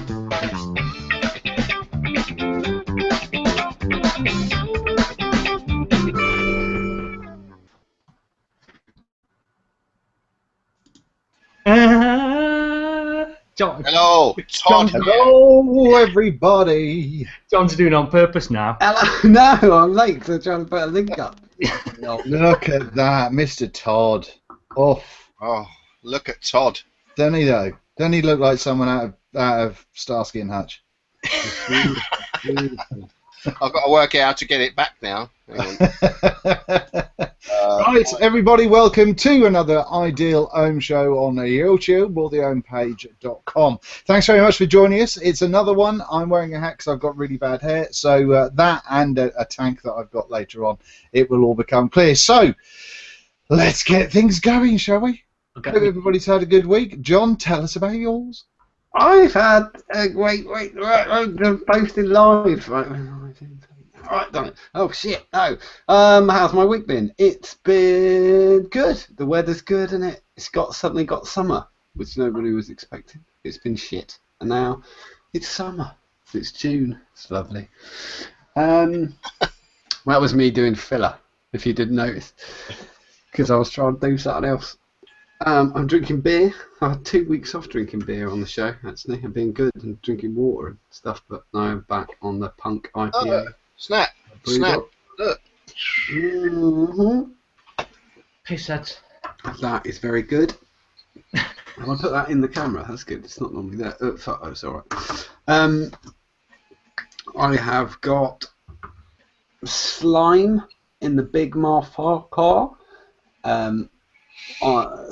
John. Hello, Todd. Hello, everybody. John's doing it on purpose now. Hello. No, I'm late because I'm trying to put a link up. No, look at that, Mr. Todd. Oh, Look at Todd. Don't he though? Don't he look like someone out of Starsky and Hutch? I've got to work out how to get it back now. Right, everybody, welcome to another Ideal Ohm show on YouTube or theohmpage.com. Thanks very much for joining us. It's another one. I'm wearing a hat because I've got really bad hair, so that and a tank that I've got later on, it will all become clear. So, let's get things going, shall we? Okay. Hope everybody's had a good week. John, tell us about yours. I've had wait, they're posted live. Right, done it. Oh shit, no. How's my week been? It's been good. The weather's good, and it's suddenly got summer, which nobody was expecting. It's been shit, and now it's summer. It's June. It's lovely. That was me doing filler, if you didn't notice, because I was trying to do something else. I'm drinking beer. I had 2 weeks off drinking beer on the show, actually. I've been good and drinking water and stuff, but now I'm back on the punk IPA. Snap. Snap. Look. Pissheads. That is very good. I'll put that in the camera. That's good. It's not normally there. Oh, it's all right. I have got slime in the Big Marfar.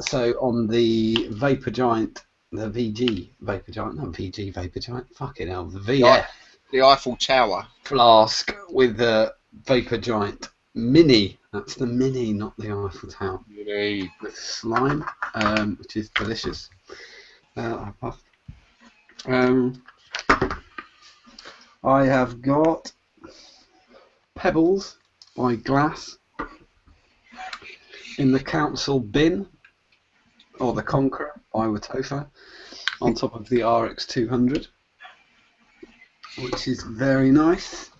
So on the Vapor Giant, the VG Vapor Giant, not VG Vapor Giant, fucking hell, the VF. The Eiffel Tower. Flask with the Vapor Giant Mini. That's the Mini, not the Eiffel Tower. Yay. With slime, which is delicious. I have got Pebbles by Glass in the Council Bin, or the Conqueror by Watofa, on top of the RX200, which is very nice.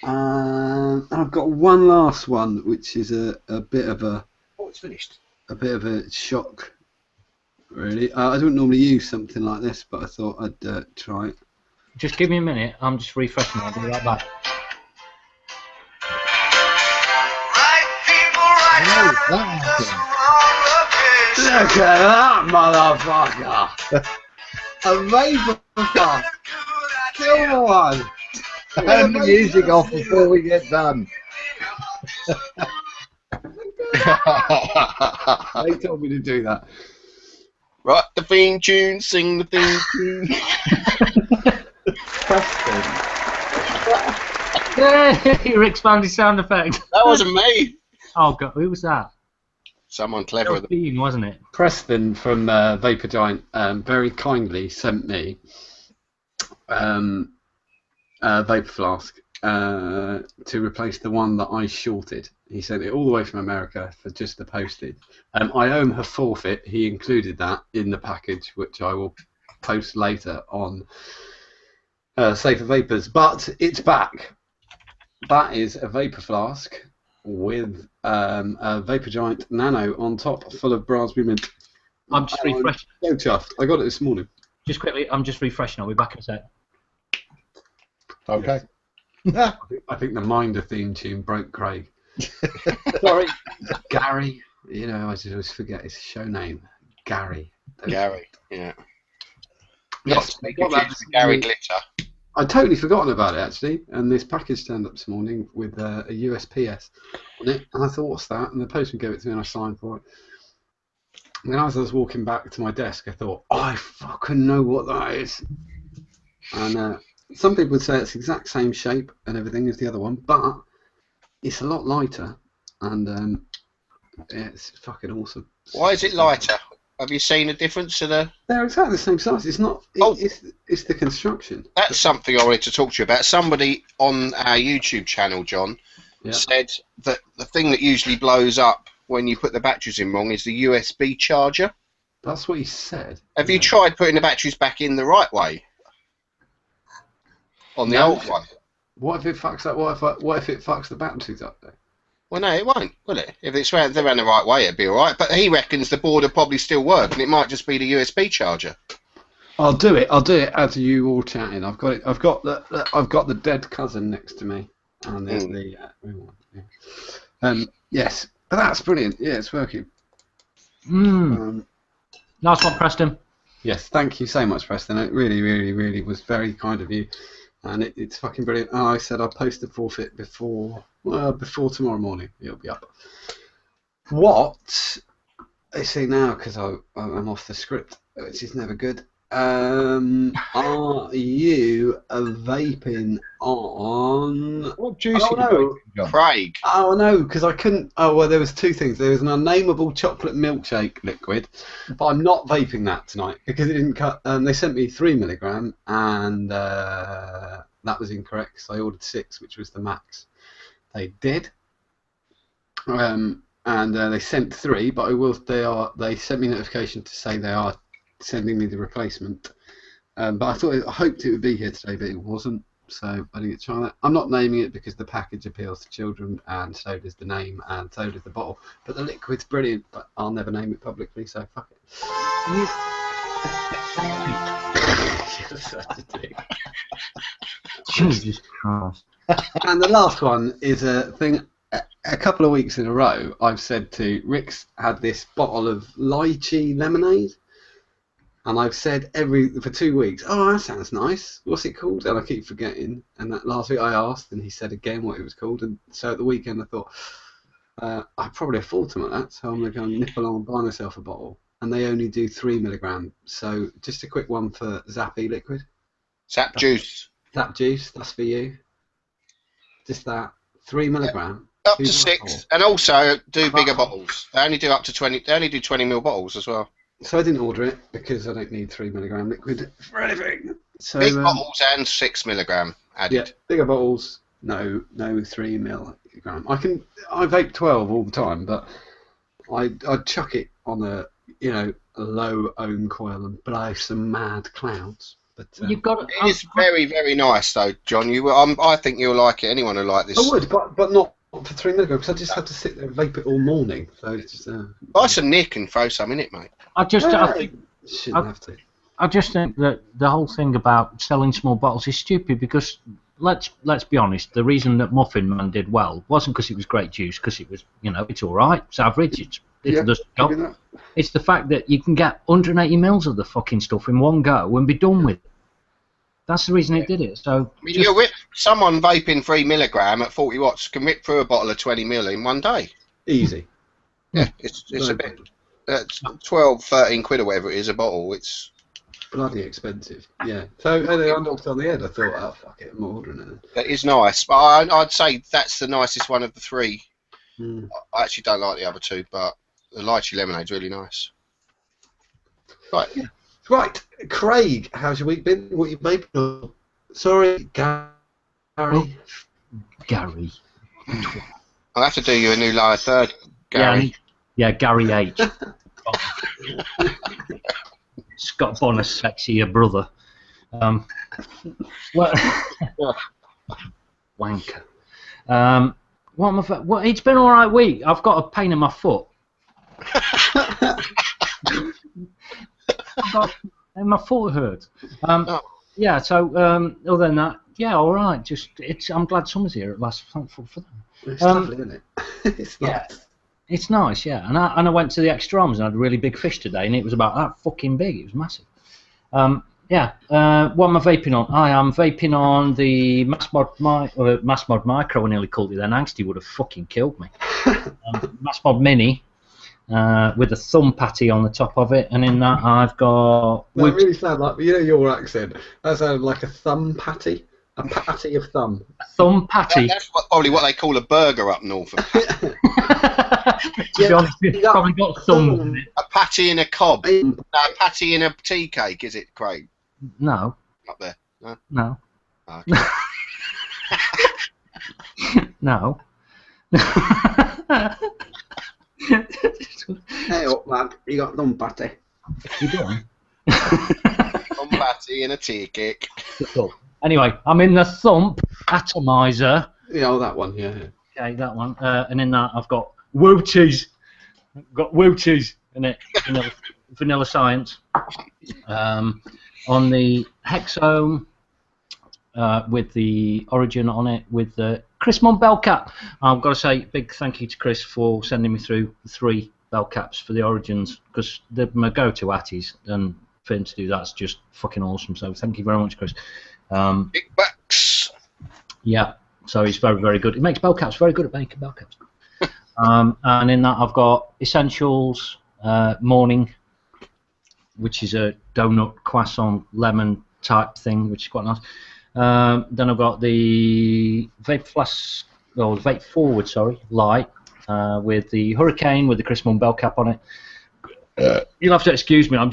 And I've got one last one, which is a bit of a... Oh, it's finished. A bit of a shock, really. I don't normally use something like this, but I thought I'd try it. Just give me a minute. I'm just refreshing. I'll be right back. Look at that, motherfucker! A Vapor Flask! Kill one! Turn the music off before we get done. They told me to do that. Right, the theme tune, sing the theme tune. Your expanded sound effect. That wasn't me. Oh god, who was that? Someone clever. Being, wasn't it? Preston from Vapor Giant very kindly sent me a Vapor Flask to replace the one that I shorted. He sent it all the way from America for just the postage. I owe him a forfeit. He included that in the package, which I will post later on Safer Vapors. But it's back. That is a Vapor Flask with a Vapor Giant Nano on top, full of raspberry mint. I'm just refreshing. So chuffed. I got it this morning. Just quickly, I'm just refreshing. I'll be back in a sec. Okay. I think the Minder theme tune broke Craig. Sorry, Gary. You know, I just always forget his show name. Gary. Gary, yeah. Yes, Not confused with Gary Glitter. I'd totally forgotten about it actually, and this package turned up this morning with a USPS on it, and I thought, what's that? And the postman gave it to me and I signed for it. And then as I was walking back to my desk, I thought, oh, I fucking know what that is. And some people would say it's the exact same shape and everything as the other one, but it's a lot lighter, and it's fucking awesome. Why is it lighter? Have you seen a difference to the... They're exactly the same size. It's not. It's the construction. That's something I wanted to talk to you about. Somebody on our YouTube channel, John, said that the thing that usually blows up when you put the batteries in wrong is the USB charger. That's what he said. Have you tried putting the batteries back in the right way? on the No. old one. What if it fucks up? What if it fucks the batteries up though? Well, no, it won't, will it? If it's ran, they're ran the right way, it'd be all right. But he reckons the board will probably still work, and it might just be the USB charger. I'll do it as you all chatting. I've got it. I've got the dead cousin next to me, and there's the real one. Yeah. Yes, but that's brilliant. Yeah, it's working. Nice one, Preston. Yes, thank you so much, Preston. It really, really, really was very kind of you, and it's fucking brilliant. Oh, I said I'll post the forfeit before tomorrow morning. It'll be up. What? I see now because I'm off the script, which is never good. Are you vaping on? What juice Oh, are you no. vaping, John? Craig. Oh no, because I couldn't. Oh well, there was two things. There was an unnameable chocolate milkshake liquid, but I'm not vaping that tonight because it didn't cut. They sent me 3 milligram, and that was incorrect. So I ordered 6, which was the max. They did, and they sent 3, but They sent me notification to say they are sending me the replacement. But I hoped it would be here today, but it wasn't. So I didn't try that. I'm not naming it because the package appeals to children, and so does the name, and so does the bottle. But the liquid's brilliant, but I'll never name it publicly, so fuck it. You're such a dick. Jesus Christ. And the last one is a thing. A couple of weeks in a row, I've said to Rick's had this bottle of lychee lemonade. And I've said for 2 weeks, oh, that sounds nice. What's it called? And I keep forgetting. And that last week I asked, and he said again what it was called. And so at the weekend I thought, I probably afford something like that, so I'm going to go and nip along and buy myself a bottle. And they only do 3 milligram. So just a quick one for Zappy liquid. Zap juice. Zap juice, that's for you. Just that. 3 milligram. Up to 6, and also do bigger bottles. They only do up to 20. They only do 20 ml bottles as well. So I didn't order it because I don't need 3 milligram liquid for anything. So Big bottles and 6 milligram added. Yeah, bigger bottles. No 3 milligram. I vape 12 all the time, but I'd chuck it on a low ohm coil and blow some mad clouds. But You've got. It is very, very nice though, John. I think you'll like it. Anyone will like this. I would, but not for 3 milligram because I just have to sit there and vape it all morning. So it's just. Buy some nick and throw some in it, mate. I just think that the whole thing about selling small bottles is stupid because let's be honest, the reason that Muffin Man did well wasn't because it was great juice, because it was, it's all right, it's average, it's the fact that you can get 180 mils of the fucking stuff in one go and be done with it. That's the reason it did it. So someone vaping 3 milligram at 40 watts can rip through a bottle of 20 mil in one day. Easy. Yeah, it's a bit. 12, 13 quid or whatever it is a bottle. It's bloody expensive. Yeah. So I knocked on the head. I thought, oh fuck it, I'm ordering it. That is nice, but I'd say that's the nicest one of the 3. I actually don't like the other 2, but the lychee lemonade's really nice. Right. Yeah. Right, Craig, how's your week been? What you vaping on? Sorry, Gary. Gary. I'll have to do you a new lower third, Gary. Yeah, Gary H. Scott Bonner's sexier brother. Wanker. It's been all right week. I've got a pain in my foot. My foot hurts. Yeah. So other than that, yeah, all right. I'm glad summer's here at last. Thankful for that. It's lovely, isn't it? It's nice. Yeah. It's nice, yeah. And I went to the extra arms and I had a really big fish today, and it was about that fucking big. It was massive. Yeah. What am I vaping on? I am vaping on the Massmod Micro. I nearly called it then. Angsty would have fucking killed me. Massmod Mini with a thumb patty on the top of it, and in that I've got. That really sounded like your accent. That sounded like a thumb patty. A patty of thumb. A thumb patty. That's probably what they call a burger up north. To be honest, it's probably got thumbs in it. A patty in a cob. No, a patty in a tea cake, is it, Craig? No. Up there? No? No. Oh, okay. No. Hey up, lad. You got thumb patty. You doing? Thumb patty in a tea cake. Cool. Anyway, I'm in the Thump atomizer. Yeah, oh, that one, yeah. Okay, that one. And in that, I've got Wooties. Got Wooties in it. Vanilla Science. On the Hexome, with the Origin on it, with the Chris Mon bell cap. I've got to say, big thank you to Chris for sending me through 3 bell caps for the Origins, because they're my go-to atties, and for him to do that's just fucking awesome. So thank you very much, Chris. Big bucks. Yeah, so he's very, very good. He makes bell caps, very good at making bell caps. And in that I've got Essentials Morning, which is a donut croissant lemon type thing, which is quite nice. Then I've got the Vape Flask, or Vape Forward, sorry, light, with the Hurricane with the Chris Mon bell cap on it. You'll have to excuse me. I'm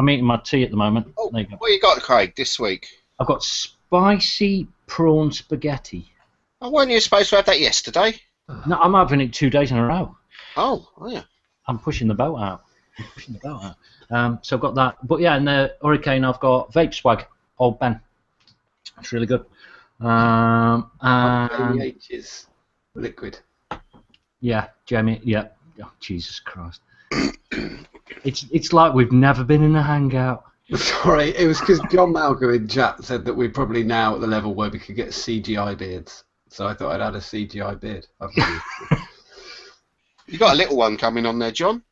eating my tea at the moment. Oh, there you go. what you got, Craig, this week? I've got spicy prawn spaghetti. Oh, weren't you supposed to have that yesterday? No, I'm having it 2 days in a row. Oh, yeah. I'm pushing the boat out. So I've got that. But yeah, in the Hurricane, I've got Vape Swag, Old Ben. It's really good. And ASHured liquid. Yeah, Jamie. Yeah. Oh, Jesus Christ. It's like we've never been in a hangout. Sorry, it was because John Malcolm in chat said that we're probably now at the level where we could get CGI beards. So I thought I'd add a CGI beard. You got a little one coming on there, John?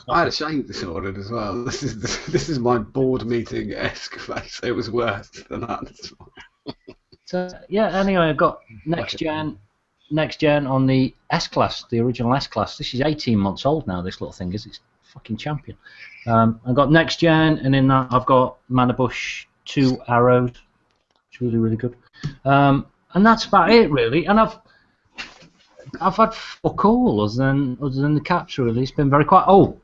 I had a shave disorder as well. This is my board meeting-esque face. It was worse than that. So yeah, anyway, I've got next gen on the S-Class, the original S-Class. This is 18 months old now, this little thing is. It's fucking champion. I've got next gen, and in that I've got Manabush 2 arrows. It's really, really good. And that's about it, really. And I've had fuck all other than the caps, really. It's been very quiet. Oh,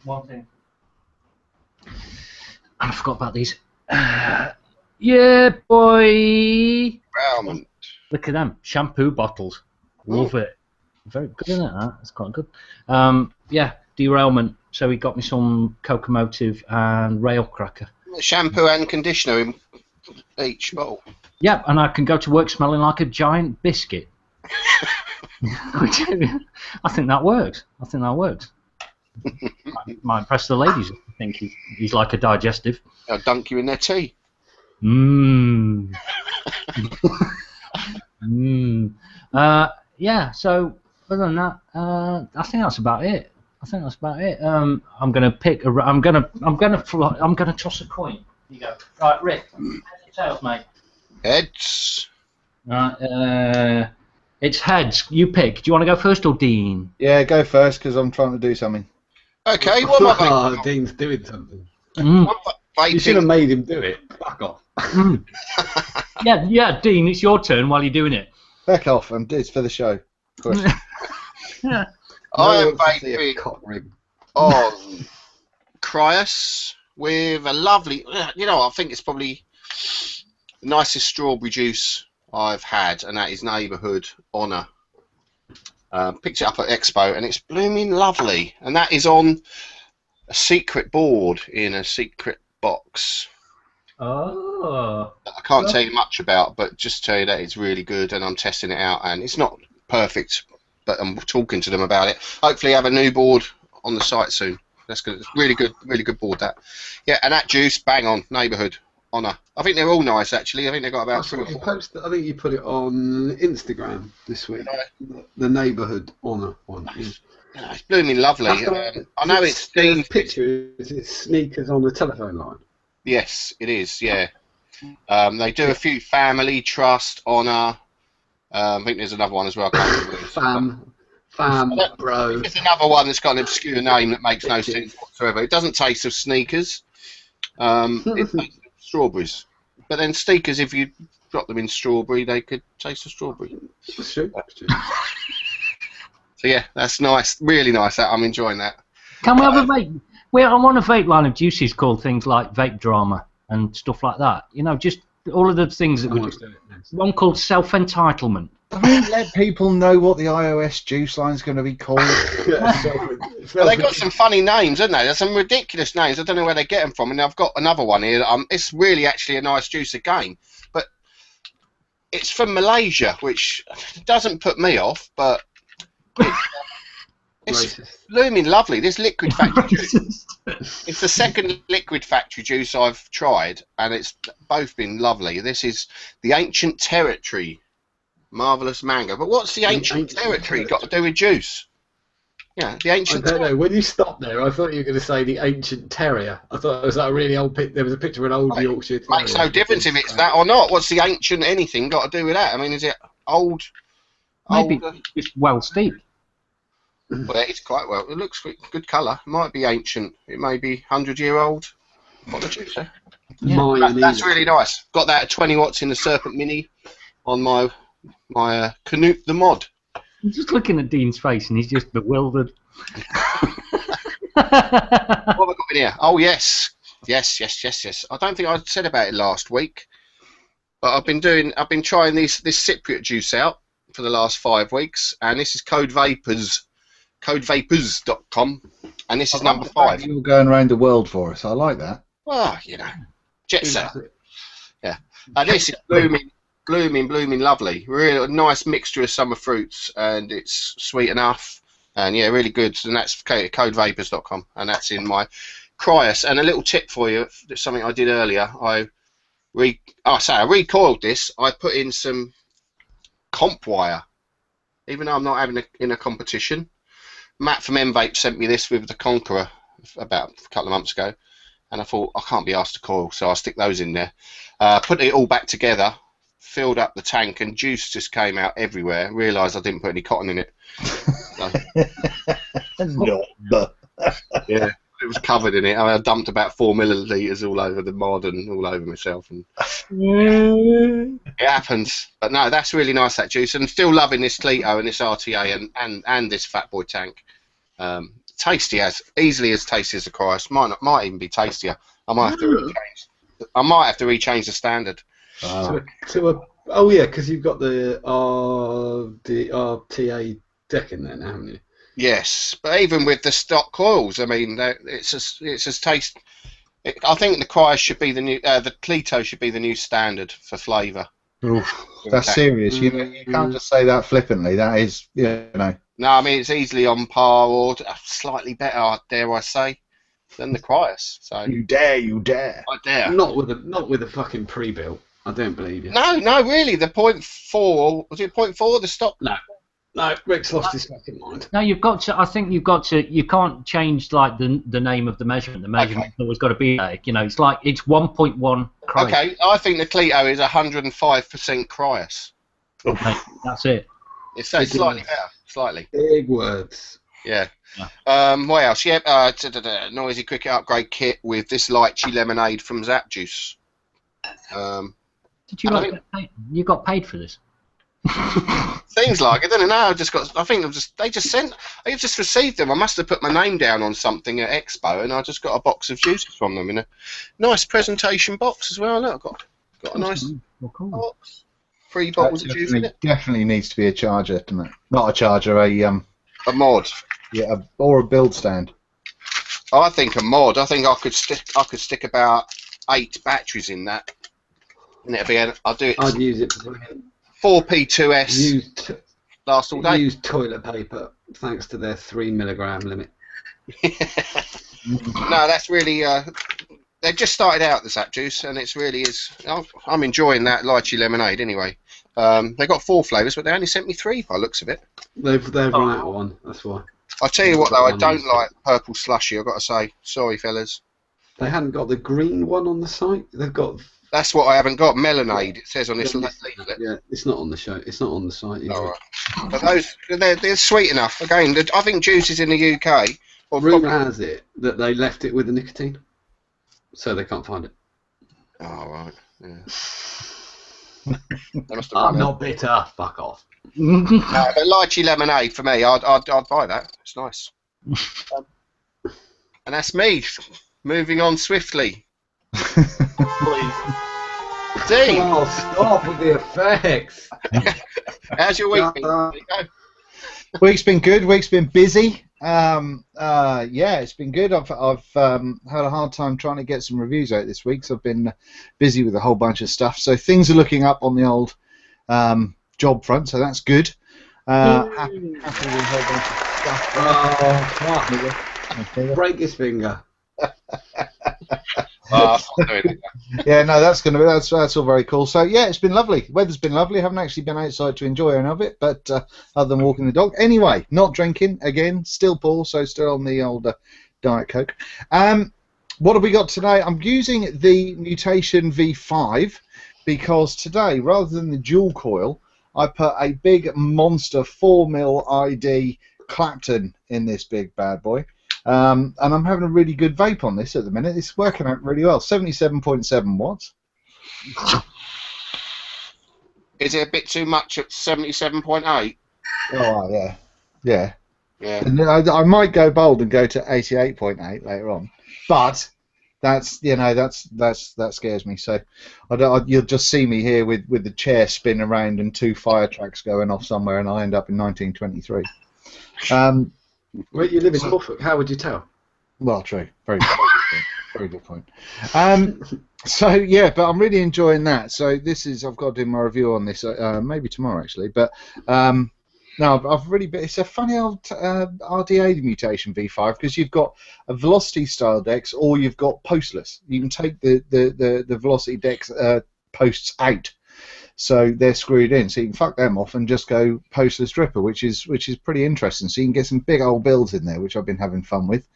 one thing. And I forgot about these. Yeah, boy. Railman. Look at them. Shampoo bottles. Love it. Very good, isn't it? That's quite good. Yeah, derailment. So he got me some Cocomotive and Rail Cracker. Shampoo and conditioner in each bowl. Yeah, and I can go to work smelling like a giant biscuit. I think that works. Might impress the ladies. I think he's like a digestive. I'll dunk you in their tea. Yeah, so other than that, I think that's about it. I'm gonna pick. I'm gonna toss a coin. Here you go. Right, Rick. Tails, mate. Heads. Right. It's heads. You pick. Do you want to go first or Dean? Yeah, go first because I'm trying to do something. Okay. What am I vaping? Dean's doing something. Vaping. You should have made him do it. Fuck off. Yeah, Dean. It's your turn while you're doing it. Back off. It's for the show. Of course. Yeah. I am vaping on Cryos with a lovely, I think it's probably the nicest strawberry juice I've had, and that is Neighbourhood Honour. Picked it up at Expo, and it's blooming lovely, and that is on a secret board in a secret box. Oh. I can't tell you much about, but just tell you that it's really good, and I'm testing it out, and it's not perfect, but I'm talking to them about it. Hopefully have a new board on the site soon. That's good. It's really good board, that. Yeah, and that juice, bang on, Neighbourhood Honour. I think they're all nice, actually. I think they've got about 3 or 4. I think you put it on Instagram this week. The Neighbourhood Honour one. Yeah, it's blooming lovely. I know it's Dean's picture. Is it sneakers on the telephone line? Yes, it is. Yeah. They do a few family, trust, honour. I think there's another one as well. I can't remember. Fam, bro. There's another one that's got an obscure name that makes no sense whatsoever. It doesn't taste of sneakers. It tastes of strawberries. But then sneakers, if you drop them in strawberry, they could taste of strawberry. That's true. So yeah, that's nice. Really nice. I'm enjoying that. Can we have a vape? I'm on a vape line of juices called things like Vape Drama and stuff like that. Just all of the things that we do. One called Self-Entitlement. I mean, let people know what the iOS juice line's going to be called. Well, they got some funny names, haven't they? There's some ridiculous names. I don't know where they get them from. And I've got another one here. It's really actually a nice juice again, but it's from Malaysia, which doesn't put me off, but it's blooming lovely. This liquid factory juice. It's the second liquid factory juice I've tried, and it's both been lovely. This is the Ancient Territory. Marvellous mango. But what's the ancient territory got to do with juice? Yeah, the ancient. I don't know. When you stopped there, I thought you were going to say the ancient terrier. I thought it was like a really old picture. There was a picture of an old Yorkshire terrier. Makes no difference if it's that or not. What's the ancient anything got to do with that? I mean, is it old? Maybe it's well steeped. Well, it's quite well. It looks good colour. It might be ancient. It may be 100-year-old. What the juice there? Yeah. That's really nice. Got that at 20 watts in the Serpent Mini on my Canute the mod. I'm just looking at Dean's face and he's just bewildered. What have I got in here? Oh yes. I don't think I said about it last week, but I've been trying this Cypriot juice out for the last 5 weeks, and this is codevapors.com, and this is number 5. You're going around the world for us. I like that. Well, you know, jet set. Yeah, and this is blooming lovely. Really nice mixture of summer fruits, and it's sweet enough, and yeah, really good. And that's codevapors.com, and that's in my Cryus. And a little tip for you, something I did earlier. I recoiled this. I put in some comp wire, even though I'm not having in a competition. Matt from M-Vape sent me this with the Conqueror about a couple of months ago, and I thought I can't be asked to coil, so I'll stick those in there. Put it all back together. Filled up the tank, and juice just came out everywhere. Realised I didn't put any cotton in it. So, yeah, it was covered in it. I dumped about 4 millilitres all over the mod and all over myself, and it happens. But no, that's really nice, that juice, and still loving this Clito and this RTA and this Fat Boy tank. Tasty, easily as tasty as the Cryus. Might even be tastier. I might have to rechange the standard. Oh yeah, because you've got the RTA deck in there now, haven't you? Yes, but even with the stock coils, I mean, it's as taste. I think the Cryus should be the new. The Clito should be the new standard for flavour. That's serious. You know, you can't just say that flippantly. That is, you know. No, I mean it's easily on par or slightly better, dare I say, than the Cryus. So you dare. I dare. Not with a fucking pre-built. I don't believe you. No, really. The 0.4 was it 0.4? The stock? No. Rick's lost his fucking mind. No, you've got to. I think you've got to. You can't change like the name of the measurement. The measurement's always got to be there. You know, it's like it's 1.1. Okay, I think the Clito is 105% Cryus. Okay, that's it. It's slightly better. Slightly. Big words. Yeah. What else? Yeah. Noisy cricket upgrade kit with this lychee lemonade from Zap Juice. Did you you got paid for this? Things like I don't know. I just received them. I must have put my name down on something at Expo, and I just got a box of juices from them in a nice presentation box as well. Look, I've got a nice box. 3 bottles of juice in it. Definitely needs to be a charger, doesn't it? Not a charger, a mod. Yeah, or a build stand. I think a mod. I think I could stick about 8 batteries in that, and it'll be. I'd use it for 4P2S. Last all day. Use toilet paper, thanks to their 3 milligram limit. No, that's really. They've just started out the Zap Juice, and it's really is. I'm enjoying that lychee lemonade anyway. They got 4 flavours, but they only sent me 3 by the looks of it. They've run out of one. That's why. I tell you what, though, I don't like purple slushy. I've got to say, sorry, fellas. They hadn't got the green one on the site. They've got. That's what I haven't got. Melonade. It says on this leaflet. Yeah, it's not on the show. It's not on the site. All right. But those, they're sweet enough. Again, I think juices in the UK. Rumour has it that they left it with the nicotine, so they can't find it. Oh right. Yeah. I'm not bitter. Fuck off. No, but lychee lemonade for me, I'd buy that. It's nice. And that's me. Moving on swiftly. Please. Dean, Oh, stop with the effects. how's your week been? Shut There you go. Week's been good. Week's been busy. Yeah, it's been good. I've had a hard time trying to get some reviews out this week, so I've been busy with a whole bunch of stuff. So things are looking up on the old job front, so that's good. Happy with a whole bunch of stuff. Oh, break his finger. I'm not doing it. Yeah, no, that's all very cool. So yeah, it's been lovely. Weather's been lovely. I haven't actually been outside to enjoy any of it, but other than walking the dog. Anyway, not drinking again. Still poor, so still on the old Diet Coke. What have we got today? I'm using the Mutation V5 because today, rather than the dual coil, I put a big monster 4mm ID Clapton in this big bad boy. And I'm having a really good vape on this at the minute. It's working out really well. 77.7 watts. Is it a bit too much at 77.8? Oh yeah, yeah. Yeah. And I might go bold and go to 88.8 later on, but that scares me. So you'll just see me here with the chair spinning around and 2 fire tracks going off somewhere, and I end up in 1923. Well, you live in Norfolk. How would you tell? Well, true. Very good point. So yeah, but I'm really enjoying that. So I've got to do my review on this maybe tomorrow actually. But no, I've really it's a funny old RDA Mutation V5 because you've got a velocity style decks or you've got postless. You can take the velocity decks posts out. So they're screwed in, so you can fuck them off and just go postless dripper, which is pretty interesting. So you can get some big old builds in there, which I've been having fun with.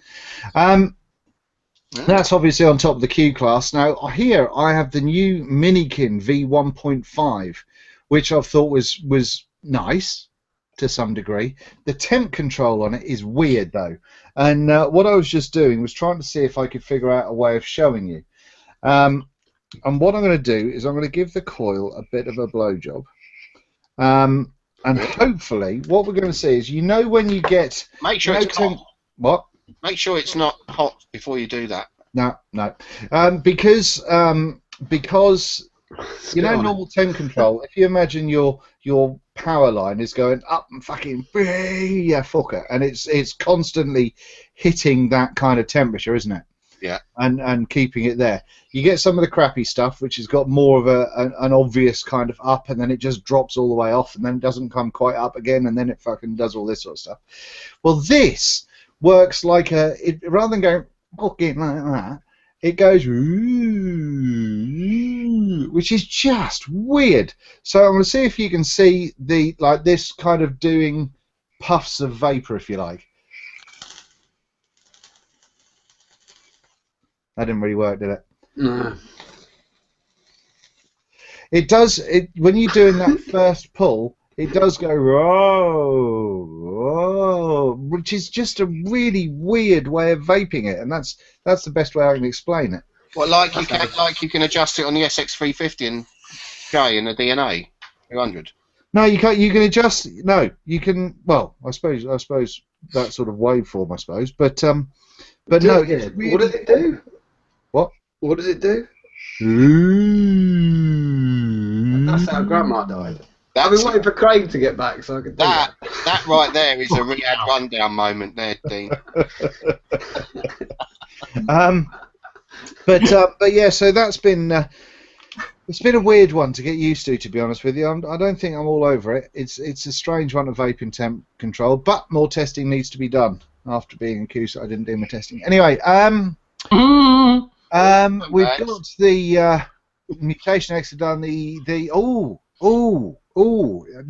That's obviously on top of the Q class. Now here I have the new Minikin V1.5, which I thought was nice to some degree. The temp control on it is weird though, and what I was just doing was trying to see if I could figure out a way of showing you. And what I'm going to do is I'm going to give the coil a bit of a blowjob. And hopefully what we're going to see is, when you get... Make sure it's hot. What? Make sure it's not hot before you do that. No. Because normal temp control, if you imagine your power line is going up and fucking... Yeah, fucker. And it's constantly hitting that kind of temperature, isn't it? Yeah. And keeping it there. You get some of the crappy stuff, which has got more of an obvious kind of up, and then it just drops all the way off, and then it doesn't come quite up again, and then it fucking does all this sort of stuff. Well, this works like rather than going fucking like that, it goes which is just weird. So I'm going to see if you can see this kind of doing puffs of vapor, if you like. That didn't really work, did it? No. It does. When you're doing that first pull, it does go whoa, which is just a really weird way of vaping it, and that's the best way I can explain it. Well, you can adjust it on the SX350 and J and the DNA 200. No, you can't. You can adjust. No, you can. Well, I suppose that sort of waveform, I suppose, but no. It's really, what does it do? What? What does it do? That's how Grandma died. I've been waiting for Craig to get back so I could do that. That right there is a Riyadh rundown moment there, Dean. But yeah, so that's been it's been a weird one to get used to be honest with you. I don't think I'm all over it. It's a strange one of vaping temp control, but more testing needs to be done. After being accused, I didn't do my testing. Anyway, we've got the Mutation X have done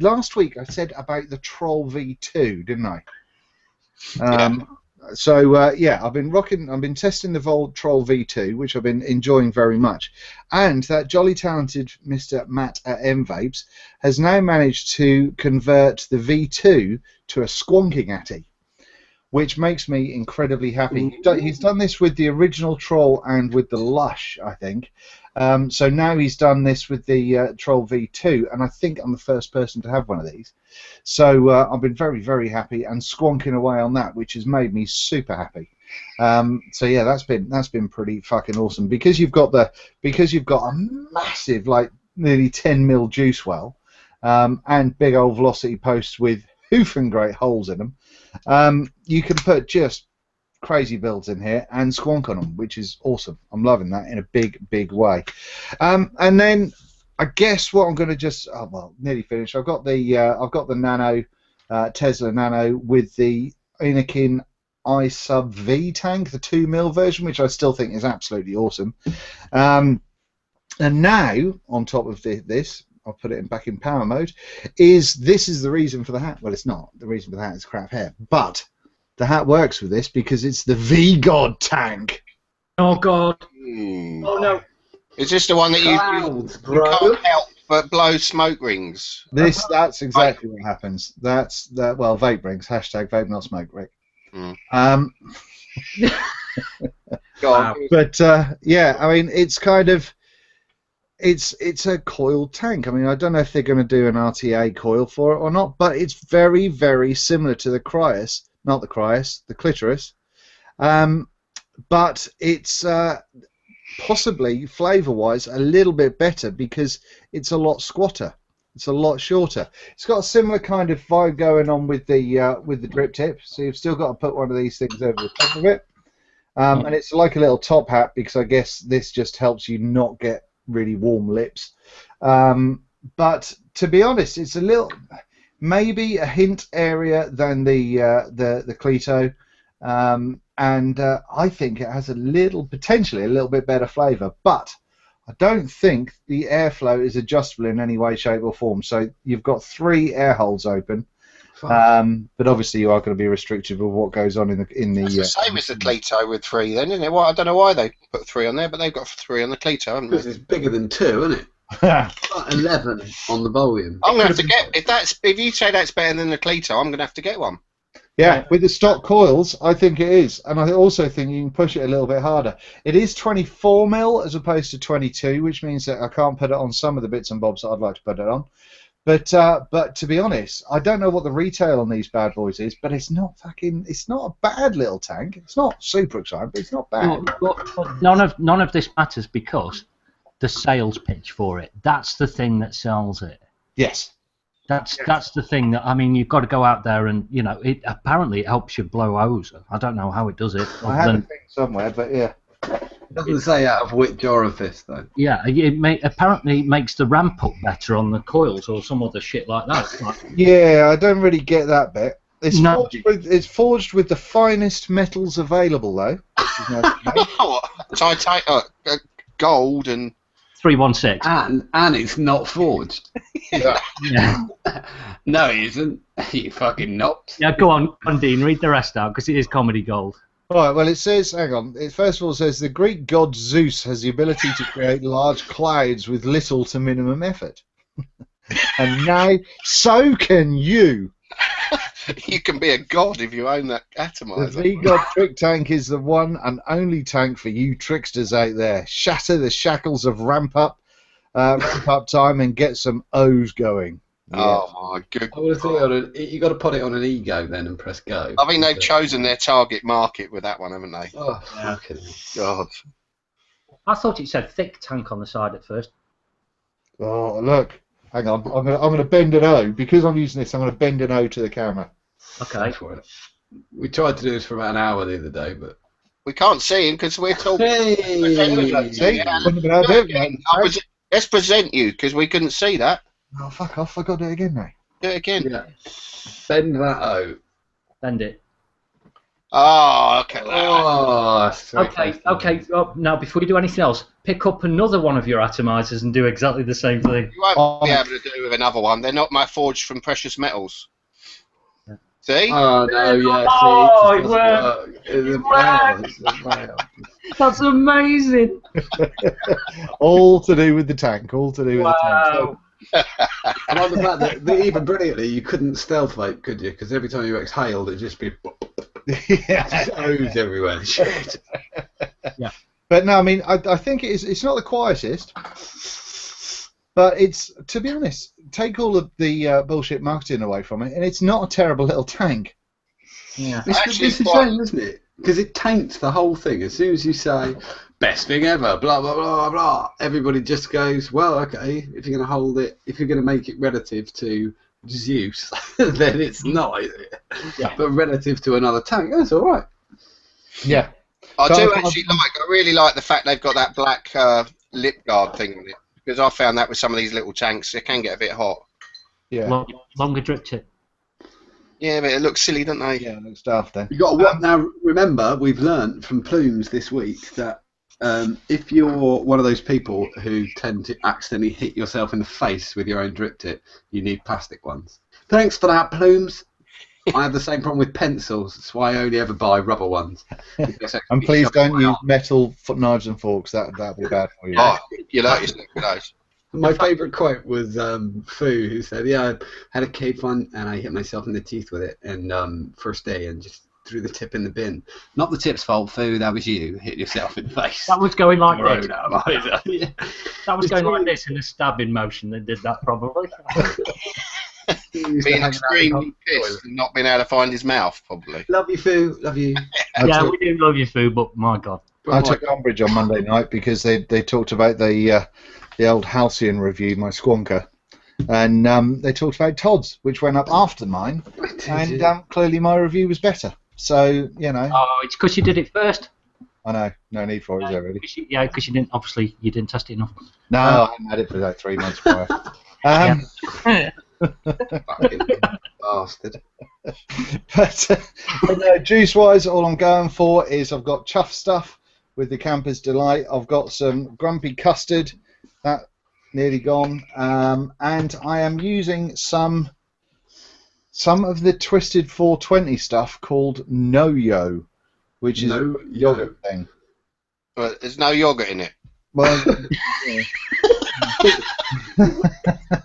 last week I said about the Troll V2, didn't I? So yeah, I've been testing the Troll V2, which I've been enjoying very much, and that jolly talented Mr. Matt at M-Vapes has now managed to convert the V2 to a squonking atty, which makes me incredibly happy. He's done this with the original Troll and with the Lush, I think. So now he's done this with the Troll V2, and I think I'm the first person to have one of these. So I've been very, very happy and squonking away on that, which has made me super happy. So yeah, that's been pretty fucking awesome because you've got a massive, like, nearly 10 mil juice well, and big old velocity posts with hoofing great holes in them. You can put just crazy builds in here and squonk on them, which is awesome. I'm loving that in a big way. And then I guess what I'm going to nearly finished. I've got the Nano, Tesla Nano with the Anakin iSub V tank, the 2 mil version, which I still think is absolutely awesome. And now on top of this, I'll put it back in power mode. This is the reason for the hat? Well, it's not. The reason for the hat is crap hair, but the hat works with this because it's the V-God tank. Oh God! Oh no! Is this the one that you can't help but blow smoke rings? That's exactly what happens. Well, vape rings. Hashtag vape not smoke ring. Go on. But yeah, I mean, it's kind of it's a coiled tank. I mean, I don't know if they're going to do an RTA coil for it or not, but it's very similar to the Cryus. Not the Cryus, the Clitoris, but it's possibly flavour-wise a little bit better because it's a lot squatter. It's a lot shorter. It's got a similar kind of vibe going on with the drip tip. So you've still got to put one of these things over the top of it, and it's like a little top hat because I guess this just helps you not get really warm lips. But to be honest, it's a little. Maybe a hint airier than the Cleto, and I think it has potentially a little bit better flavour. But I don't think the airflow is adjustable in any way, shape, or form. So you've got 3 air holes open, but obviously you are going to be restricted with what goes on in the. It's the same as the Cleto with 3, then, isn't it? Well, I don't know why they put 3 on there, but they've got 3 on the Cleto, haven't they? Because it's bigger than 2, isn't it? 11 on the volume. I'm gonna have to get if you say that's better than the Cleto, I'm gonna have to get one. Yeah, with the stock coils, I think it is, and I also think you can push it a little bit harder. It is 24 mil as opposed to 22, which means that I can't put it on some of the bits and bobs that I'd like to put it on. But to be honest, I don't know what the retail on these bad boys is, but it's not a bad little tank. It's not super exciting, but it's not bad. But none of this matters because the sales pitch for it. That's the thing that sells it. Yes. That's the thing that, I mean, you've got to go out there and, you know, it helps you blow hose. I don't know how it does it. I have a thing somewhere, but yeah. It doesn't say out of which orifice, though. Yeah, apparently it makes the ramp up better on the coils or some other shit like that. Yeah, I don't really get that bit. It's forged with the finest metals available, though. Gold and 316. And it's not forged. Yeah. No, it isn't. You fucking not. Yeah, go on, Dean, read the rest out because it is comedy gold. All right, well, it says, hang on, it first of all says the Greek god Zeus has the ability to create large clouds with little to minimum effort. And now, so can you. You can be a god if you own that atomizer. The V-God trick tank is the one and only tank for you tricksters out there. Shatter the shackles of ramp up time and get some O's going. Yeah. Oh my good God. You got to put it on an ego then and press go. I think they've chosen their target market with that one, haven't they? Oh, fucking God. I thought it said thick tank on the side at first. Oh, look. Hang on. I'm gonna bend an O. Because I'm using this, I'm going to bend an O to the camera. Okay. We tried to do this for about an hour the other day, but... We can't see him because we're talking... Let's present you because we couldn't see that. Oh, fuck off. I got to do it again now. Do it again. Yeah. Bend that O. Bend it. Oh, okay. Okay. Oh, now, before you do anything else, pick up another one of your atomizers and do exactly the same thing. You won't be able to do it with another one. They're not forged from precious metals. Yeah. See? Oh, no, yeah. Oh, see, it worked. That's amazing. All to do with the tank. All to do with the tank. So, I like the fact that even brilliantly, you couldn't stealth vape, could you? Because every time you exhaled, it'd just be... yeah. Just O's everywhere. Shit. Yeah. But no, I mean, I think it's not the quietest, but it's, to be honest, take all of the bullshit marketing away from it, and it's not a terrible little tank. Yeah. It's the same, isn't it? Because it taints the whole thing. As soon as you say, best thing ever, blah, blah, blah, blah, everybody just goes, well, okay, if you're going to hold it, if you're going to make it relative to Zeus, then it's not, is it? Yeah. But relative to another tank, that's all right. Yeah. I really like the fact they've got that black lip guard thing on it, because I found that with some of these little tanks, they can get a bit hot. Yeah. Longer drip tip. Yeah, but it looks silly, don't they? Yeah, no stuff then. You got what now? Remember, we've learnt from Plumes this week that if you're one of those people who tend to accidentally hit yourself in the face with your own drip tip, you need plastic ones. Thanks for that, Plumes. I have the same problem with pencils. That's why I only ever buy rubber ones. And please don't use metal knives and forks. That'd be bad for you. Oh, you like yourself with those. My favourite quote was Fu, who said, "Yeah, I had a cave one and I hit myself in the teeth with it, and first day, and just threw the tip in the bin. Not the tip's fault, Fu. That was you. Hit yourself in the face. That was going like this. Yeah. That was going like this in a stabbing motion. They did that probably. Being extremely pissed and not being able to find his mouth, probably. Love you, Fu. Love you. Yeah, we do love you, Fu, but my God. I took umbrage on Monday night because they talked about the old Halcyon review, my squonker, and they talked about Todd's, which went up after mine, and clearly my review was better. So, you know. Oh, it's because you did it first. I know, no need for it, is there really? Yeah, because you didn't test it enough. No, I hadn't had it for like 3 months prior. Fucking bastard. But no, juice-wise, all I'm going for is I've got Chuff Stuff with the Camper's Delight. I've got some Grumpy Custard, that nearly gone, and I am using some of the Twisted 420 stuff called No-Yo, which is a yogurt thing. But there's no yogurt in it. Well, yeah.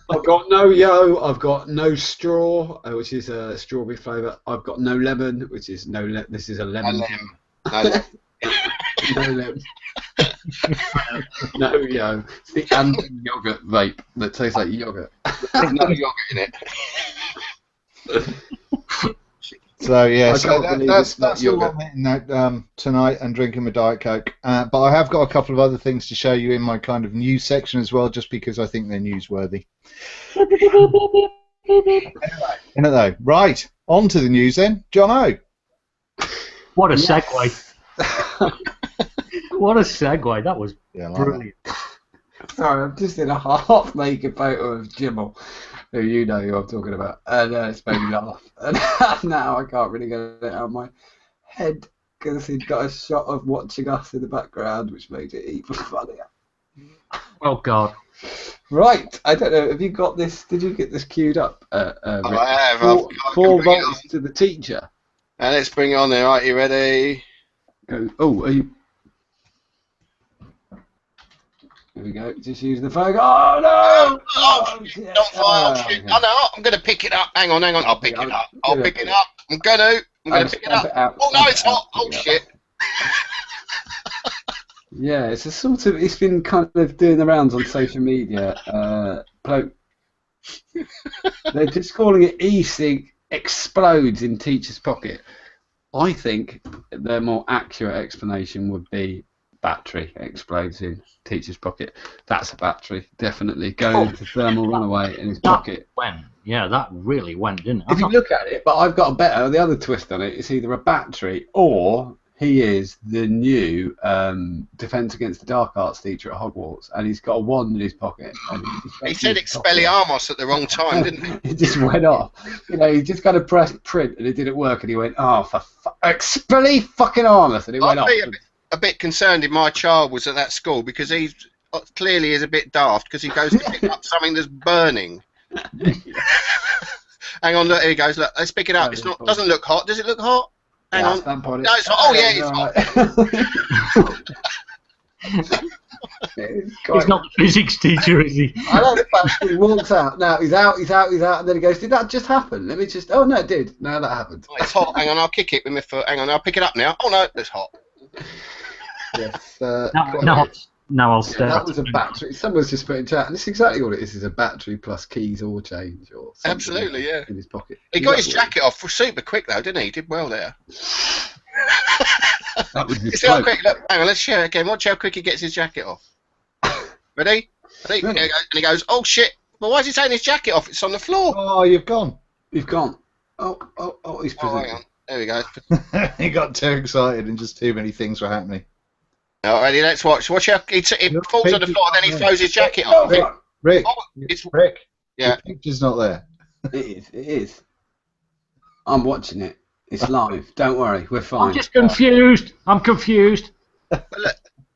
I've got No-Yo, I've got No Straw, which is a strawberry flavour. I've got No Lemon, which is this is a lemon. No lemon. No-Yo. It's the anti-yogurt vape that tastes like yogurt. There's no yogurt in it. So yeah, that's all I'm eating tonight and drinking my Diet Coke. But I have got a couple of other things to show you in my kind of news section as well, just because I think they're newsworthy. Anyway, right, on to the news then. John O. What a segue. What a segue. That was brilliant. Sorry, I'm just in a half-naked photo of Jimmel, who you know who I'm talking about, and it's made me laugh. And now I can't really get it out of my head because he's got a shot of watching us in the background, which makes it even funnier. Oh God. Right, I don't know. Have you got this? Did you get this queued up? I have. 4 volts to the teacher. And let's bring it on there. Right, you ready? Go. Oh, are you? Here we go. Just use the phone. Oh no! Oh, shit. Not fire. Oh, shit. Oh no! I'm gonna pick it up. Hang on. I'll pick it up. I'll pick it up. I'm gonna pick it up. Oh no! It's hot. Oh shit! Yeah, it's a sort of. It's been kind of doing the rounds on social media. They're just calling it e-cig explodes in teacher's pocket. I think the more accurate explanation would be battery explodes in teacher's pocket. That's a battery, definitely. Going to thermal runaway in his pocket. Yeah, that really went, didn't it? If you look at it, but I've got a better. The other twist on it is either a battery or he is the new Defense Against the Dark Arts teacher at Hogwarts, and he's got a wand in his pocket. And he said Expelliarmus at the wrong time, didn't he? It just went off. You know, he just kind of pressed print and it didn't work, and he went, "Oh, for Expelliarmus," and it went off. A bit concerned if my child was at that school because he clearly is a bit daft because he goes to pick up something that's burning. Hang on, look, here he goes. Look, let's pick it up. It's not. Doesn't look hot. Does it look hot? Hang on. No, it's hot. Oh yeah, it's hot. He's not the physics teacher, is he? I like the fact that he walks out. Now he's out, and then he goes, "Did that just happen? Let me just." Oh no, it did. No, that happened. Oh, it's hot. Hang on, I'll kick it with my foot. Hang on, I'll pick it up now. Oh no, it's hot. Yes. Now I'll stare. That was a battery. Someone's just put in chat, and this is exactly what it is a battery plus keys or change or something. Absolutely, yeah. In his pocket. He got his jacket off super quick though, didn't he? He did well there. That was his See how bloke. quick, look, hang on, let's share it again. Watch how quick he gets his jacket off. Ready? Ready? Ready. And he goes, oh shit, well, why is he taking his jacket off? It's on the floor. Oh, you've gone. You've gone. Oh, he's Oh, hang presenting. on. There we go. He got too excited and just too many things were happening. All righty, let's watch. Watch how he Your falls on the picture's floor, then not he there. throws his jacket off. Rick, Oh, it's Rick, yeah. your picture's not there. It is. I'm watching it. It's live. Don't worry, we're I'm fine. just confused. I'm confused. Look,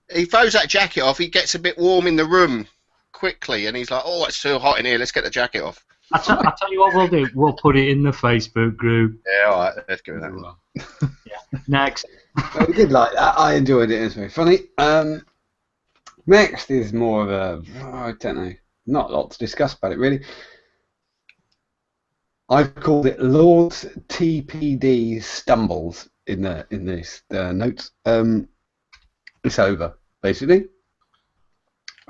he throws that jacket off. He gets a bit warm in the room quickly, and he's like, "Oh, it's too hot in here. Let's get the jacket off." I tell you what we'll do. We'll put it in the Facebook group. Yeah, all right. Let's go with that one. Next. Well, we did like that. I enjoyed it. It was very funny. Next is more of a, I don't know, not a lot to discuss about it really. I've called it Lord's TPD stumbles in this notes. It's over basically.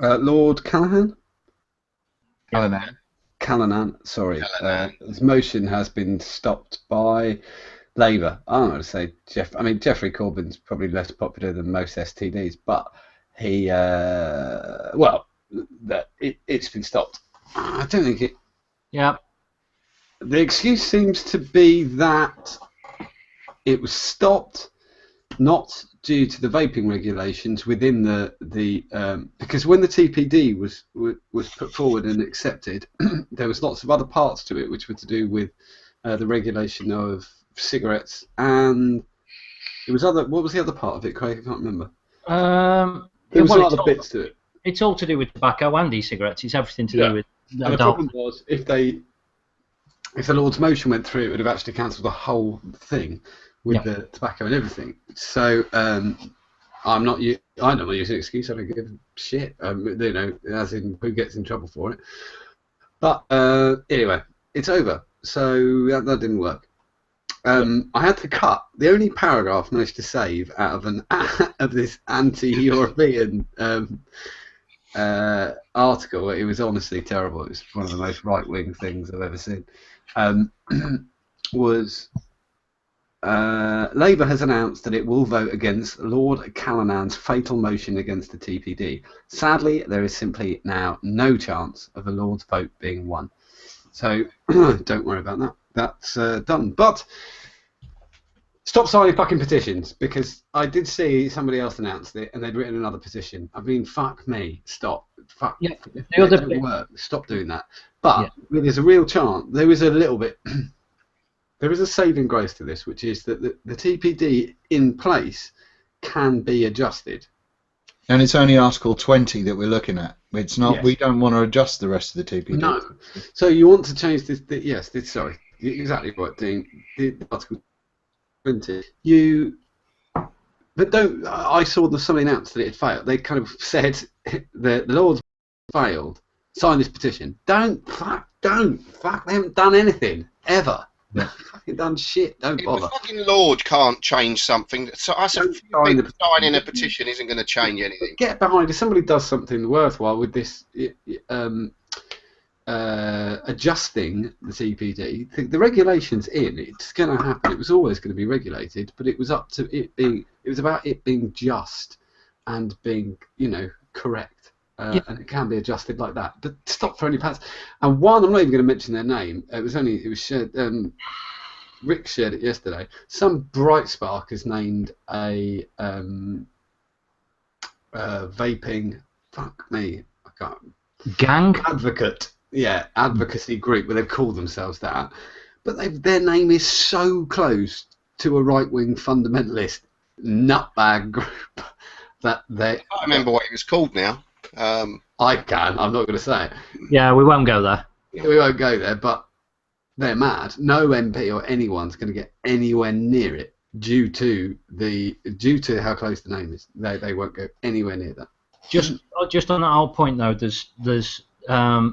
Lord Callanan. Sorry. Callanan. His motion has been stopped by Labour. I'm going to say Geoffrey Corbyn's probably less popular than most STDs, but he it's been stopped. I don't think it. Yeah. The excuse seems to be that it was stopped not due to the vaping regulations within the because when the TPD was put forward and accepted, there was lots of other parts to it which were to do with the regulation of cigarettes, and it was other. What was the other part of it, Craig? I can't remember. There was other bits to it. It's all to do with tobacco and e-cigarettes. It's everything to do with And the problem was if the Lord's motion went through, it would have actually cancelled the whole thing with the tobacco and everything. So I'm not using an excuse. I don't give a shit. You know, as in who gets in trouble for it. But anyway, it's over. So that didn't work. I had to cut the only paragraph I managed to save out of this anti-European article. It was honestly terrible. It was one of the most right-wing things I've ever seen. Was Labour has announced that it will vote against Lord Callanan's fatal motion against the TPD. Sadly, there is simply now no chance of a Lord's vote being won. So don't worry about that. That's done. But stop signing fucking petitions, because I did see somebody else announced it and they'd written another petition. I mean, fuck me. Stop. Fuck. Yeah. If it don't work, stop doing that. But there's a real chance. There is a little bit. There is a saving grace to this, which is that the TPD in place can be adjusted. And it's only Article 20 that we're looking at. It's not. Yes. We don't want to adjust the rest of the TPD. No. So you want to change this? Sorry, exactly right. Dean. The Article 20. But don't. I saw somebody announced that it had failed. They kind of said the Lords failed. Sign this petition. Don't. They haven't done anything ever. Yeah. Fucking done shit. Don't If bother. the fucking Lord can't change something, so us Don't signing a petition isn't going to change anything. Get behind. If somebody does something worthwhile with this adjusting the TPD, the regulations in, it's going to happen. It was always going to be regulated, but it was up to it being. It was about it being just and being, correct. And it can be adjusted like that. But stop throwing your pants. And one, I'm not even going to mention their name. It was shared. Rick shared it yesterday. Some bright spark has named a vaping. Fuck me, I can't. Gang? Advocate. Yeah, advocacy group where they've called themselves that. But their name is so close to a right-wing fundamentalist nutbag group that they. I can't remember what it was called now. I can. I'm not going to say it. Yeah, we won't go there. We won't go there, but they're mad. No MP or anyone's going to get anywhere near it due to how close the name is. They won't go anywhere near that. Just on that whole point though, there's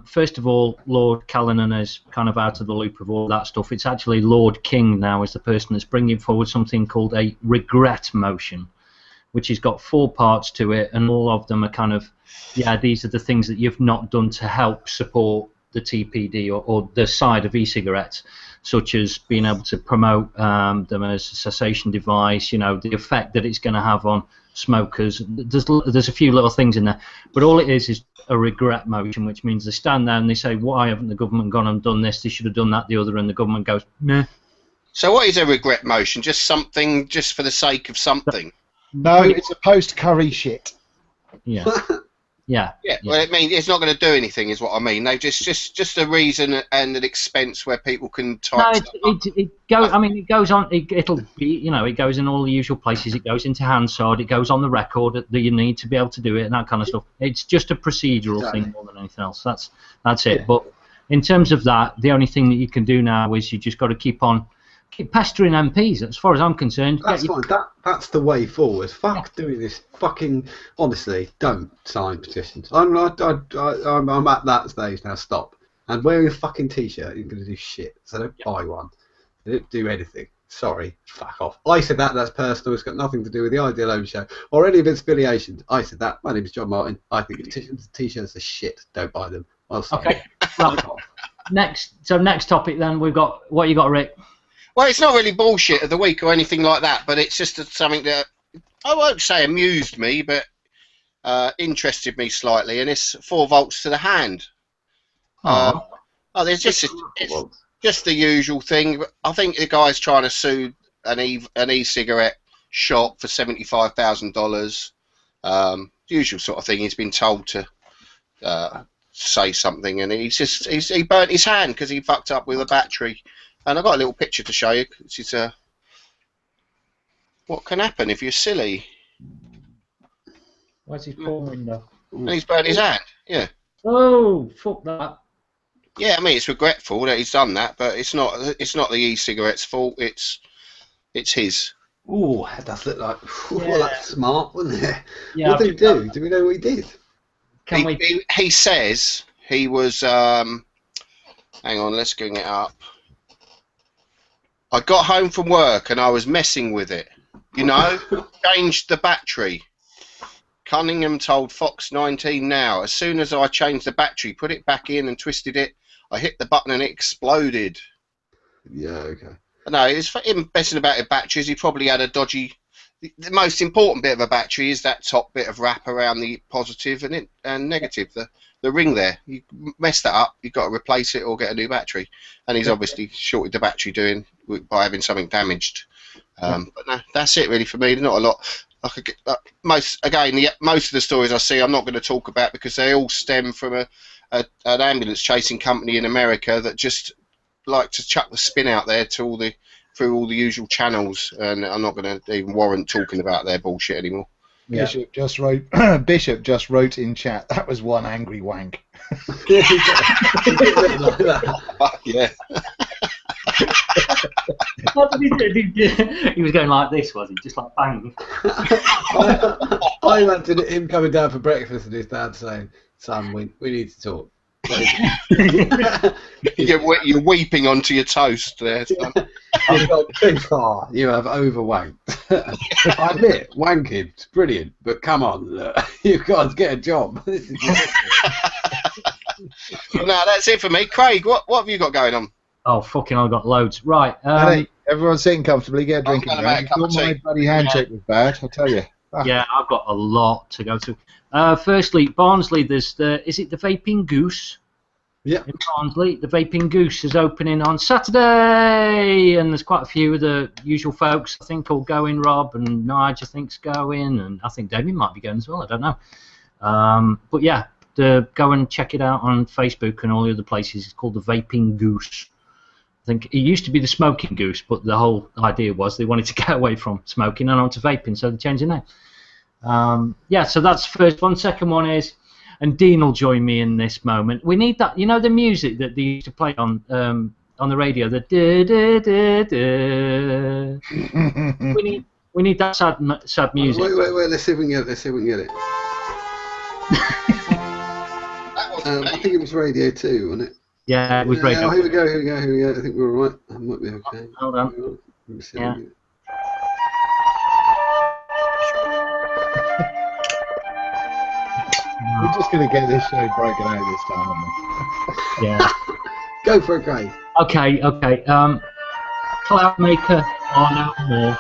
first of all, Lord Callanan is kind of out of the loop of all that stuff. It's actually Lord King now is the person that's bringing forward something called a regret motion, which has got 4 parts to it, and all of them are kind of, these are the things that you've not done to help support the TPD or the side of e-cigarettes, such as being able to promote them as a cessation device, you know, the effect that it's going to have on smokers. There's a few little things in there, but all it is a regret motion, which means they stand there and they say, why haven't the government gone and done this? They should have done that, the other, and the government goes, meh. So what is a regret motion? Just something, just for the sake of something? No, it's a post-curry shit. Yeah. Yeah. Well, I mean, it's not going to do anything, is what I mean. They just a reason and an expense where people can type. No, it goes. I mean, it goes on. It'll be, you know, it goes in all the usual places. It goes into Hansard. It goes on the record that you need to be able to do it and that kind of stuff. It's just a procedural thing more than anything else. That's it. Yeah. But in terms of that, the only thing that you can do now is you just got to keep pestering MPs. As far as I'm concerned, that's fine. That's the way forward. Fuck doing this. Fucking honestly, don't sign petitions. I'm at that stage now. Stop. And wearing a fucking t-shirt, you're gonna do shit. So don't buy one. They don't do anything. Sorry. Fuck off. I said that. That's personal. It's got nothing to do with the Ideal Own Show or any of its affiliations. I said that. My name is John Martin. I think petitions, t-shirts are shit. Don't buy them. I'll stop. Okay. Well, next topic then. We've got what you got, Rick. Well, it's not really bullshit of the week or anything like that, but it's just something that I won't say amused me, but interested me slightly, and it's 4 volts to the hand. There's it's just the usual thing. But I think the guy's trying to sue an e-cigarette shop for $75,000. Usual sort of thing. He's been told to say something, and he burnt his hand because he fucked up with a battery. And I've got a little picture to show you. This is what can happen if you're silly. Where's his phone window? And he's burnt his hand. Yeah. Oh, fuck that. Yeah, I mean it's regretful that he's done that, but it's not the e-cigarette's fault. It's his. Oh, that does look like. Well, that's smart, wasn't it? Yeah, what did he do? Do we know what he did? He says he was. Hang on, let's bring it up. I got home from work and I was messing with it. You know, changed the battery. Cunningham told Fox 19 now. As soon as I changed the battery, put it back in and twisted it, I hit the button and it exploded. Yeah, okay. No, it's for him messing about with batteries. He probably had a dodgy. The most important bit of a battery is that top bit of wrap around the positive and negative, the ring there. You mess that up, you've got to replace it or get a new battery. And he's obviously shorted the battery by having something damaged. But no, that's it really for me. Not a lot. Most of the stories I see, I'm not going to talk about because they all stem from an ambulance chasing company in America that just like to chuck the spin out there to through all the usual channels, and I'm not going to even warrant talking about their bullshit anymore. Yeah. Bishop just wrote. Bishop just wrote in chat. That was one angry wank. Yeah. What did he do? He was going like this, was he? Just like bang. I imagined him coming down for breakfast and his dad saying, "Son, we need to talk." You're weeping onto your toast there, son. I've got too far. You have overwanked. I admit, wanking's brilliant, but come on, look, you've got to get a job. This is No, that's it for me. Craig, what have you got going on? Oh, fucking, I've got loads. Right. Hey, everyone's sitting comfortably. Get a drink. My bloody handshake was bad, I tell you. Yeah, I've got a lot to go to. Firstly, Barnsley, is it the Vaping Goose? Yeah. In Barnsley, the Vaping Goose is opening on Saturday, and there's quite a few of the usual folks, I think, all going. Rob and Nigel, I think's going, and I think Damien might be going as well, I don't know. But yeah, go and check it out on Facebook and all the other places. It's called the Vaping Goose. I think it used to be the Smoking Goose, but the whole idea was they wanted to get away from smoking and onto vaping, so they changed the name. Yeah, so that's the first one. Second one is, and Dean will join me in this moment, we need that, you know, the music that they used to play on the radio, the da-da-da-da. we need that sad music. Wait, let's see if we can get it. I think it was Radio 2, wasn't it? Yeah, it was Radio 2. Here we go. I think we're all right. I might be okay. Hold on. Let me see. Yeah. We just going to get this show broken out this time, aren't we? Yeah. Go for it, Craig. Okay. Cloudmaker are no more.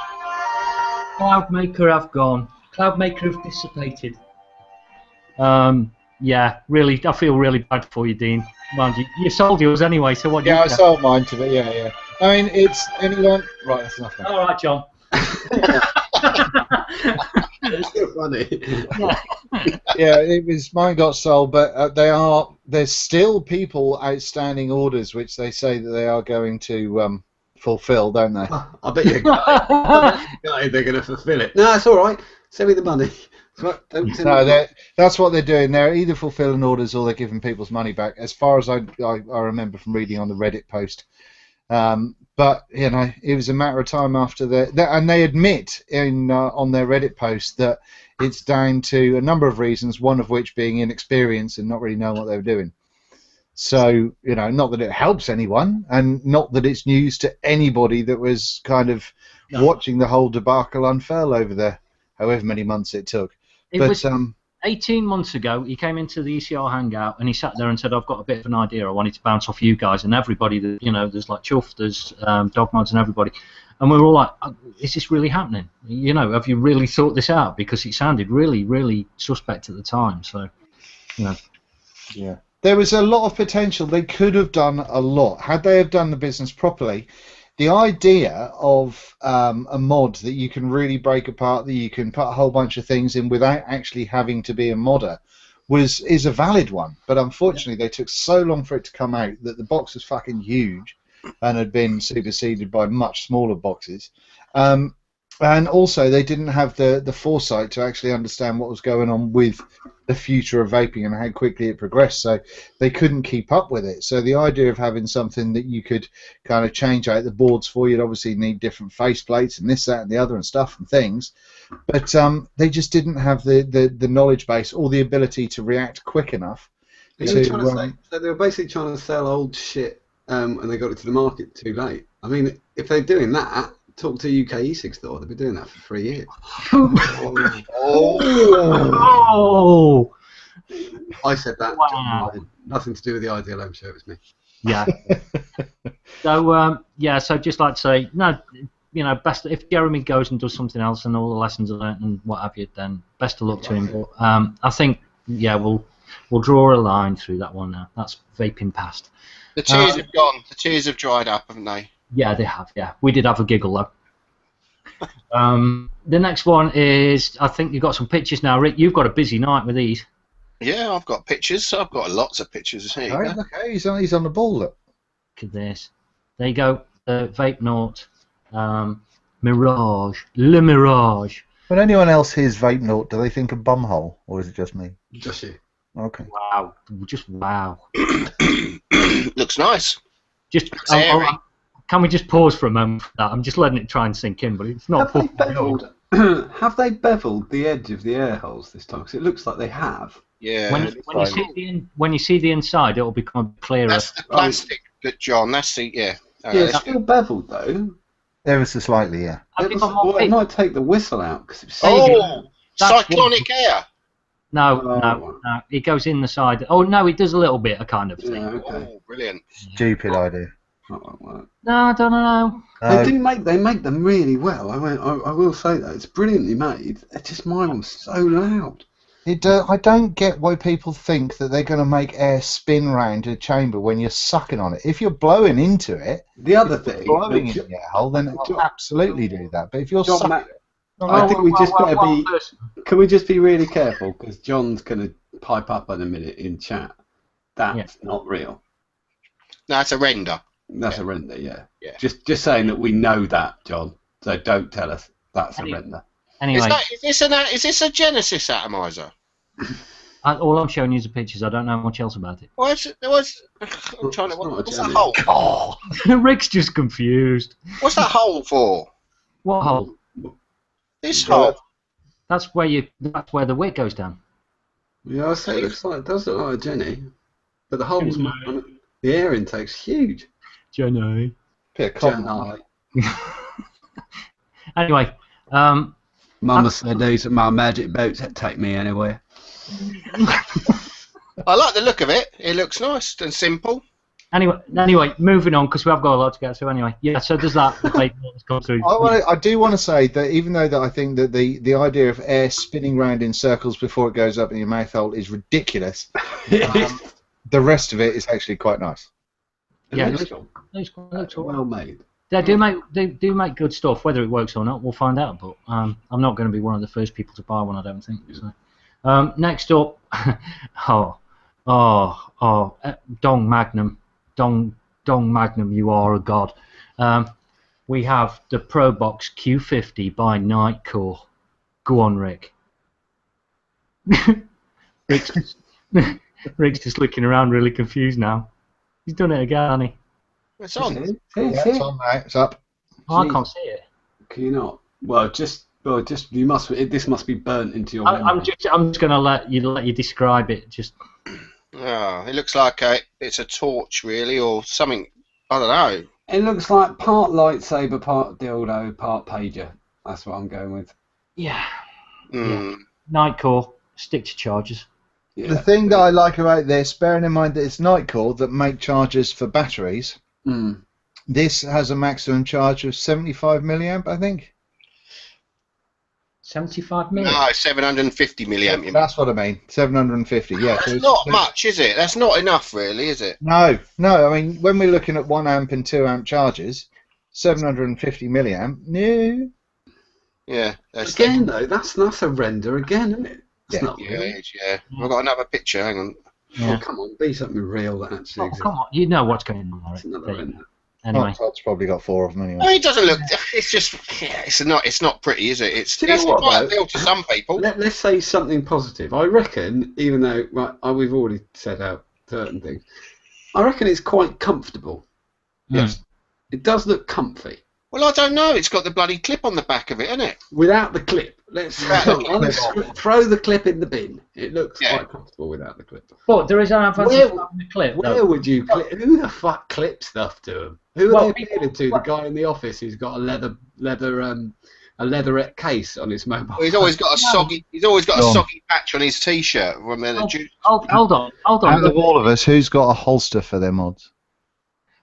Cloudmaker have gone. Cloudmaker have dissipated. Yeah, really, I feel really bad for you, Dean. Mind you sold yours anyway, so what do you Yeah, I care? sold mine to it, yeah. I mean, it's anyone... Right, that's enough. All right, John. It's so funny. Yeah, it was mine got sold, but there's still people outstanding orders which they say that they are going to fulfill, don't they? I bet you they're going to fulfill it. No, it's all right. Send me the money. Don't send me No, that's what they're doing. They're either fulfilling orders or they're giving people's money back, as far as I remember from reading on the Reddit post. But you know, it was a matter of time after and they admit on their Reddit post that it's down to a number of reasons, one of which being inexperience and not really knowing what they were doing. So, you know, not that it helps anyone, and not that it's news to anybody that was kind of watching the whole debacle unfurl over there, however many months it took. It was 18 months ago, he came into the ECR hangout and he sat there and said, I've got a bit of an idea, I wanted to bounce off you guys, and everybody, that you know, there's like Chuff, there's Dogmods and everybody, and we were all like, is this really happening? You know, have you really thought this out? Because it sounded really, really suspect at the time, so, you know. Yeah. There was a lot of potential. They could have done a lot. Had they have done the business properly, the idea of a mod that you can really break apart, that you can put a whole bunch of things in without actually having to be a modder, is a valid one. But unfortunately, they took so long for it to come out that the box was fucking huge and had been superseded by much smaller boxes. And also, they didn't have the foresight to actually understand what was going on with the future of vaping and how quickly it progressed, so they couldn't keep up with it. So the idea of having something that you could kind of change out the boards for, you'd obviously need different faceplates and this, that, and the other and stuff and things, but they just didn't have the knowledge base or the ability to react quick enough. So they were basically trying to sell old shit, and they got it to the market too late. I mean, if they're doing that, talk to UK e-cig store. They've been doing that for 3 years. Oh! I said that. Wow. Nothing to do with the Ideal Home Show. It was me. Yeah. So just like to say, no, you know, best if Jeremy goes and does something else and all the lessons are learned and what have you, then best of luck to him. But I think, yeah, we'll draw a line through that one now. That's vaping past. The tears have gone. The tears have dried up, haven't they? Yeah, they have. Yeah, we did have a giggle though. The next one is, I think you've got some pictures now, Rick. You've got a busy night with these. Yeah, I've got pictures. I've got lots of pictures. Here you go. Okay, he's on the ball. Look. Look at this. There you go. Vape Note, Mirage, Le Mirage. When anyone else hears Vape Note, do they think of bumhole, or is it just me? Just you. Okay. Wow, just wow. Looks nice. Just can we just pause for a moment for that? I'm just letting it try and sink in, but it's not. Have they beveled the edge of the air holes this time? Because it looks like they have. Yeah. When you see the inside, it'll become clearer. That's the plastic, John. That's the Yeah, it's still beveled though. Ever so slightly, yeah. It might take the whistle out because it's cyclonic air. No, it goes in the side. Oh no, it does a little bit, a kind of thing. Yeah, okay. Oh, brilliant. Stupid idea. No, I don't know. They make them really well. I will say that it's brilliantly made. It's just mine was so loud. I don't get why people think that they're going to make air spin round a chamber when you're sucking on it. If you're blowing into it, the other thing, blowing in the air hole, then it'll absolutely do that. But if you're sucking it, I think we just better be. Can we just be really careful? Because John's going to pipe up in a minute in chat. That's not real. No, it's a render. That's a render, yeah. Just saying that we know that, John. So don't tell us that's a render. Anyway, is this a Genesis atomizer? All I'm showing you is the pictures. I don't know much else about it. What's that hole? Oh, Rick's just confused. What's that hole for? What hole? This hole. That's where the wick goes down. Yeah, I say it does look like a Jenny, but the hole's the air intake's huge. Jenny. Bit of cotton. Anyway, Mama said these are my magic boots that take me anywhere. I like the look of it. It looks nice and simple. Anyway, moving on because we have got a lot to get to. Anyway, yeah. So does that come through? I do want to say that even though that I think that the idea of air spinning round in circles before it goes up in your mouth hole is ridiculous, the rest of it is actually quite nice. Yeah, it looks well made. They do make good stuff. Whether it works or not, we'll find out. But I'm not going to be one of the first people to buy one. I don't think. So. Next up, Dong Magnum, Dong Magnum, you are a god. We have the ProBox Q50 by Nightcore. Go on, Rick. Rick's just looking around, really confused now. He's done it again, hasn't he? It's on. It's on now. It's up. Oh, I can't see it. Can you not? Well, you must. This must be burnt into your memory. I'm just going to let you describe it. Just. Oh, it looks like it's a torch, really, or something. I don't know. It looks like part lightsaber, part dildo, part pager. That's what I'm going with. Yeah. Mm. Yeah. Nightcore. Stick to chargers. Yeah. The thing that I like about this, bearing in mind that it's Nightcore that make chargers for batteries, this has a maximum charge of 75 milliamp, I think. 75 milliamp? No, 750 milliamp. That's what I mean, 750, yeah. That's not much, is it? That's not enough, really, is it? No, I mean, when we're looking at 1 amp and 2 amp charges, 750 milliamp, no. Yeah. Again, though, that's a render again, isn't it? Yeah, yeah. I've got another picture, hang on. Yeah. Oh, come on, be something real that actually exists. Come on, you know what's going on. It's another render. Anyway. Todd's probably got 4 of them anyway. No, it doesn't look. It's just. Yeah, it's not pretty, is it? It's quite appeal to some people. Let's say something positive. I reckon, even though we've already set out certain things, I reckon it's quite comfortable. Yes. It does look comfy. Well, I don't know. It's got the bloody clip on the back of it, isn't it? Without the clip. Let's throw the clip in the bin. It looks quite comfortable without the clip. But there is an advantage of the clip. Where would you clip? Who the fuck clips stuff to them? Who are they appealing to? The guy in the office who's got a leatherette case on his mobile. Well, he's always got a soggy. He's always got a soggy patch on his t-shirt from the juice. Hold on. Out of all of us, who's got a holster for their mods?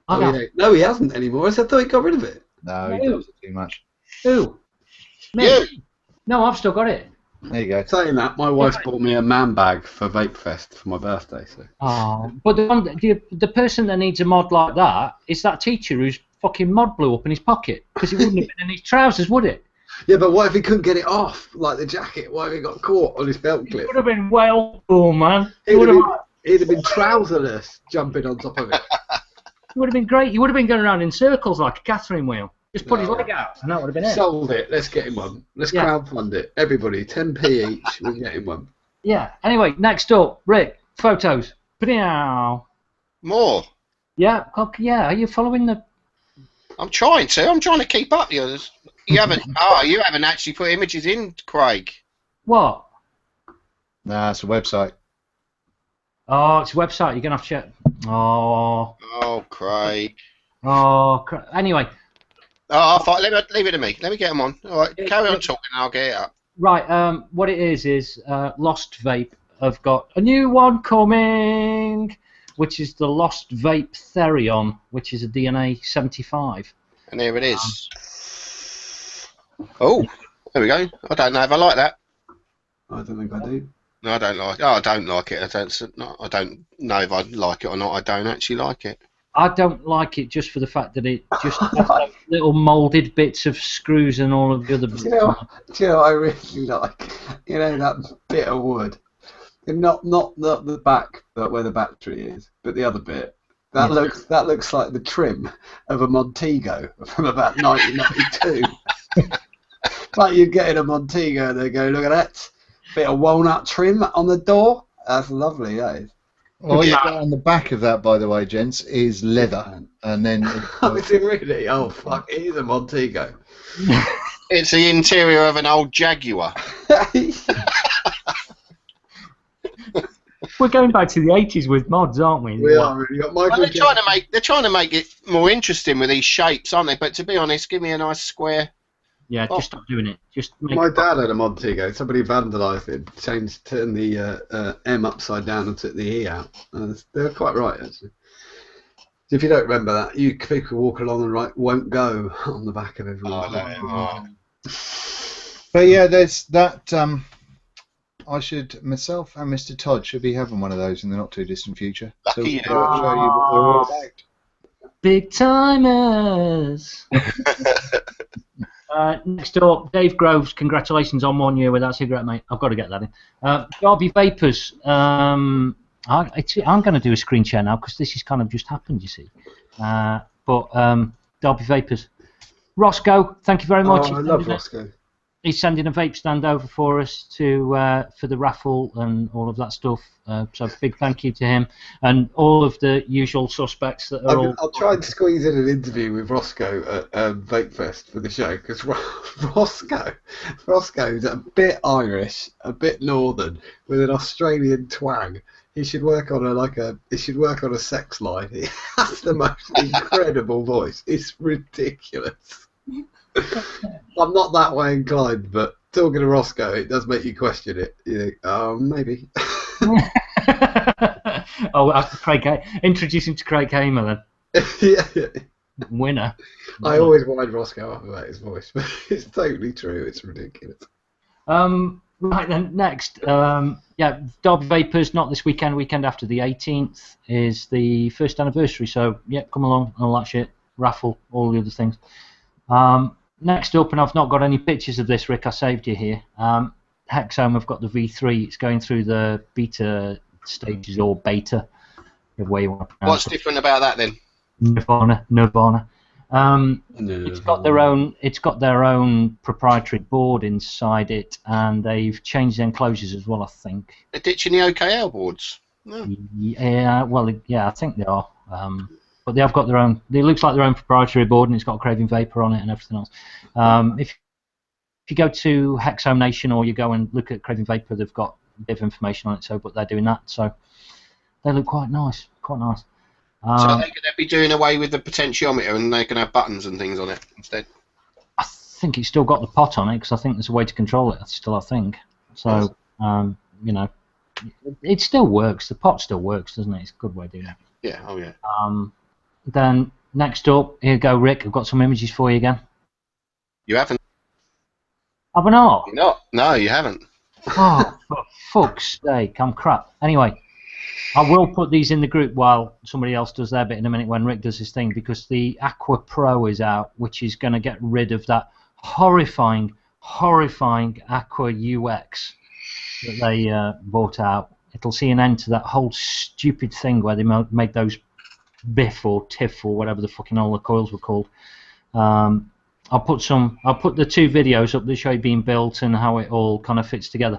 No, he hasn't anymore. I thought he got rid of it. No, he does it too much. Who? Me? You. No, I've still got it. There you go. Saying that, my wife's bought me a man bag for Vape Fest for my birthday. So. Oh, but the person that needs a mod like that is that teacher whose fucking mod blew up in his pocket because it wouldn't have been in his trousers, would it? Yeah, but what if he couldn't get it off, like the jacket? What if he got caught on his belt clip? It would have been well cool, man. He'd have been trouserless jumping on top of it. It would have been great. He would have been going around in circles like a Catherine wheel. Just put his leg out, and that would have been it. Sold it. Let's get him one. Let's crowdfund it. Everybody, 10p each. We can get him one. Yeah. Anyway, next up, Rick, photos. More. Yeah. Okay, yeah. Are you following the? I'm trying to keep up. You haven't. You haven't actually put images in, Craig. What? Nah, it's a website. Oh, it's a website. You're gonna have to check. Oh. Oh, Craig. Oh. Anyway. Oh, fine. Leave it to me. Let me get them on. All right, carry on talking and I'll get it up. Right, what it is Lost Vape have got a new one coming, which is the Lost Vape Theion, which is a DNA 75. And there it is. Oh, there we go. I don't know if I like that. I don't think I do. No, I don't like it. Oh, I don't like it. I don't know if I like it or not. I don't actually like it. I don't like it just for the fact that it just has like little moulded bits of screws and all of the other bits. Do you know what I really like? You know that bit of wood? Not the back, but where the battery is, but the other bit. That looks like the trim of a Montego from about 1992. Like you get in a Montego and they go, look at that bit of walnut trim on the door. That's lovely, that is. All you got on the back of that, by the way, gents, is leather, and then. Oh, is it really? Oh fuck! It is a Montego. It's the interior of an old Jaguar. We're going back to the 80s with mods, aren't we? We are really. Well, they're trying to make it more interesting with these shapes, aren't they? But to be honest, give me a nice square Yeah, just stop doing it. Just make My dad had a Montego. Somebody vandalised it, turned the M upside down and took the E out. They're quite right, actually. If you don't remember that, people walk along and won't go on the back of everyone. But yeah, there's that. Myself and Mr. Todd should be having one of those in the not too distant future. Lucky so you. I'll show you what they're all about. Big timers. Next up, Dave Groves. Congratulations on 1 year with that cigarette, mate. I've got to get that in. Derby Vapors. I'm going to do a screen share now because this has kind of just happened, you see. Derby Vapors. Roscoe, thank you very much. Oh, I love Roscoe. He's sending a vape stand over for us for the raffle and all of that stuff. So big thank you to him and all of the usual suspects that are I'll try and squeeze in an interview with Roscoe at Vape Fest for the show because Roscoe's a bit Irish, a bit northern, with an Australian twang. He should work on a sex line. He has the most incredible voice. It's ridiculous. I'm not that way inclined, but talking to Roscoe, it does make you question it. You think, oh, maybe. Introduce him to Craig Hamer then. Yeah. Winner. I always wind Roscoe up about his voice, but it's totally true. It's ridiculous. Right then, next. Derby Vapors, not this weekend. Weekend after the 18th is the first anniversary. So, yeah, come along, all that shit. Raffle, all the other things. Next up, and I've not got any pictures of this, Rick, I saved you here. Hexome have got the V3. It's going through the beta stages, or beta, the way you want to pronounce What's different about that then? Nirvana. It's got their own proprietary board inside it, and they've changed the enclosures as well, I think. They're ditching the OKL boards. No. Yeah, well, yeah, I think they are. But they have got their own. It looks like their own proprietary board, and it's got Craving Vapor on it and everything else. If you go to Hexome Nation or you go and look at Craving Vapor, they've got a bit of information on it. So, but they're doing that, so they look quite nice. Quite nice. So they're going to be doing away with the potentiometer, and they can have buttons and things on it instead. I think it's still got the pot on it because I think there's a way to control it. Still, I think. So, you know, it still works. The pot still works, doesn't it? It's a good way of doing it. Yeah. Oh yeah. Then next up, here you go, Rick. I've got some images for you again. You haven't. Have I not? You're not. No, you haven't. Oh, for fuck's sake, I'm crap. Anyway, I will put these in the group while somebody else does their bit in a minute when Rick does his thing, because the Aqua Pro is out, which is going to get rid of that horrifying Aqua UX that they bought out. It'll see an end to that whole stupid thing where they made those Biff or Tiff or whatever the fucking all the coils were called. I'll put the 2 videos up that show it being built and how it all kind of fits together.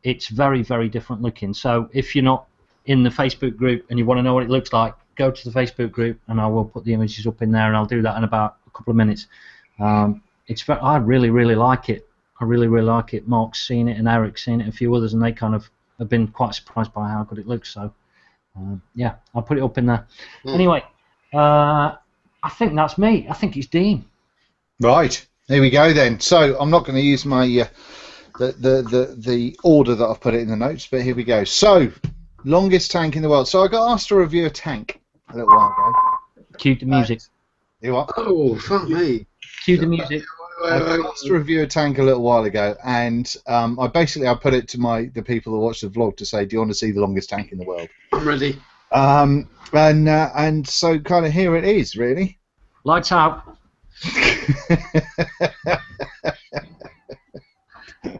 It's very, very different looking. So if you're not in the Facebook group and you want to know what it looks like, go to the Facebook group and I will put the images up in there, and I'll do that in about a couple of minutes. I really, really like it. I really, really like it. Mark's seen it and Eric's seen it and a few others, and they kind of have been quite surprised by how good it looks. So yeah, I'll put it up in there. Anyway, I think that's me. I think it's Dean. Right, here we go then. So I'm not going to use my the order that I've put it in the notes, but here we go. So, longest tank in the world. So I got asked to review a tank a little while ago. Cue the music. You what? Oh, fuck me. Cue the music. I got asked to review a tank a little while ago, and I put it to the people who watch the vlog to say, do you want to see the longest tank in the world? I'm ready. And so kind of here it is, really. Lights out.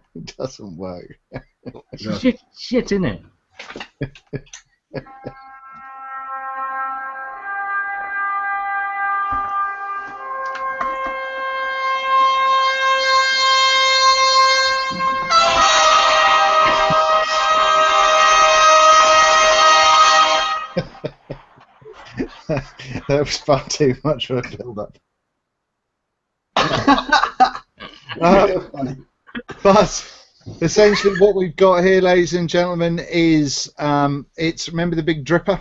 It doesn't work. Shit, innit? That was far too much of a build-up. But essentially what we've got here, ladies and gentlemen, is remember the big dripper?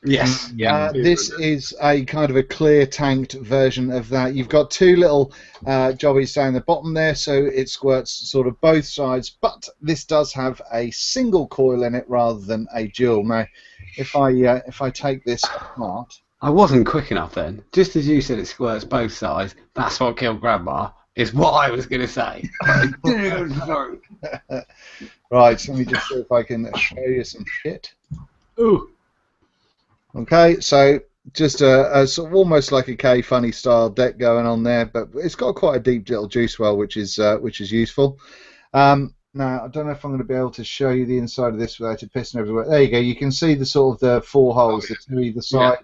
Yes. This is a kind of a clear tanked version of that. You've got two little jobbies down the bottom there, so it squirts sort of both sides, but this does have a single coil in it rather than a dual. Now, if I take this apart... I wasn't quick enough then. Just as you said it squirts both sides, that's what killed Grandma, is what I was going to say. Right, let me just see if I can show you some shit. Ooh. Okay, so just a sort of almost like a K-Funny style deck going on there, but it's got quite a deep little juice well, which is useful. Now, I don't know if I'm going to be able to show you the inside of this without it pissing everywhere. There you go. You can see the sort of the 4 holes that are either side,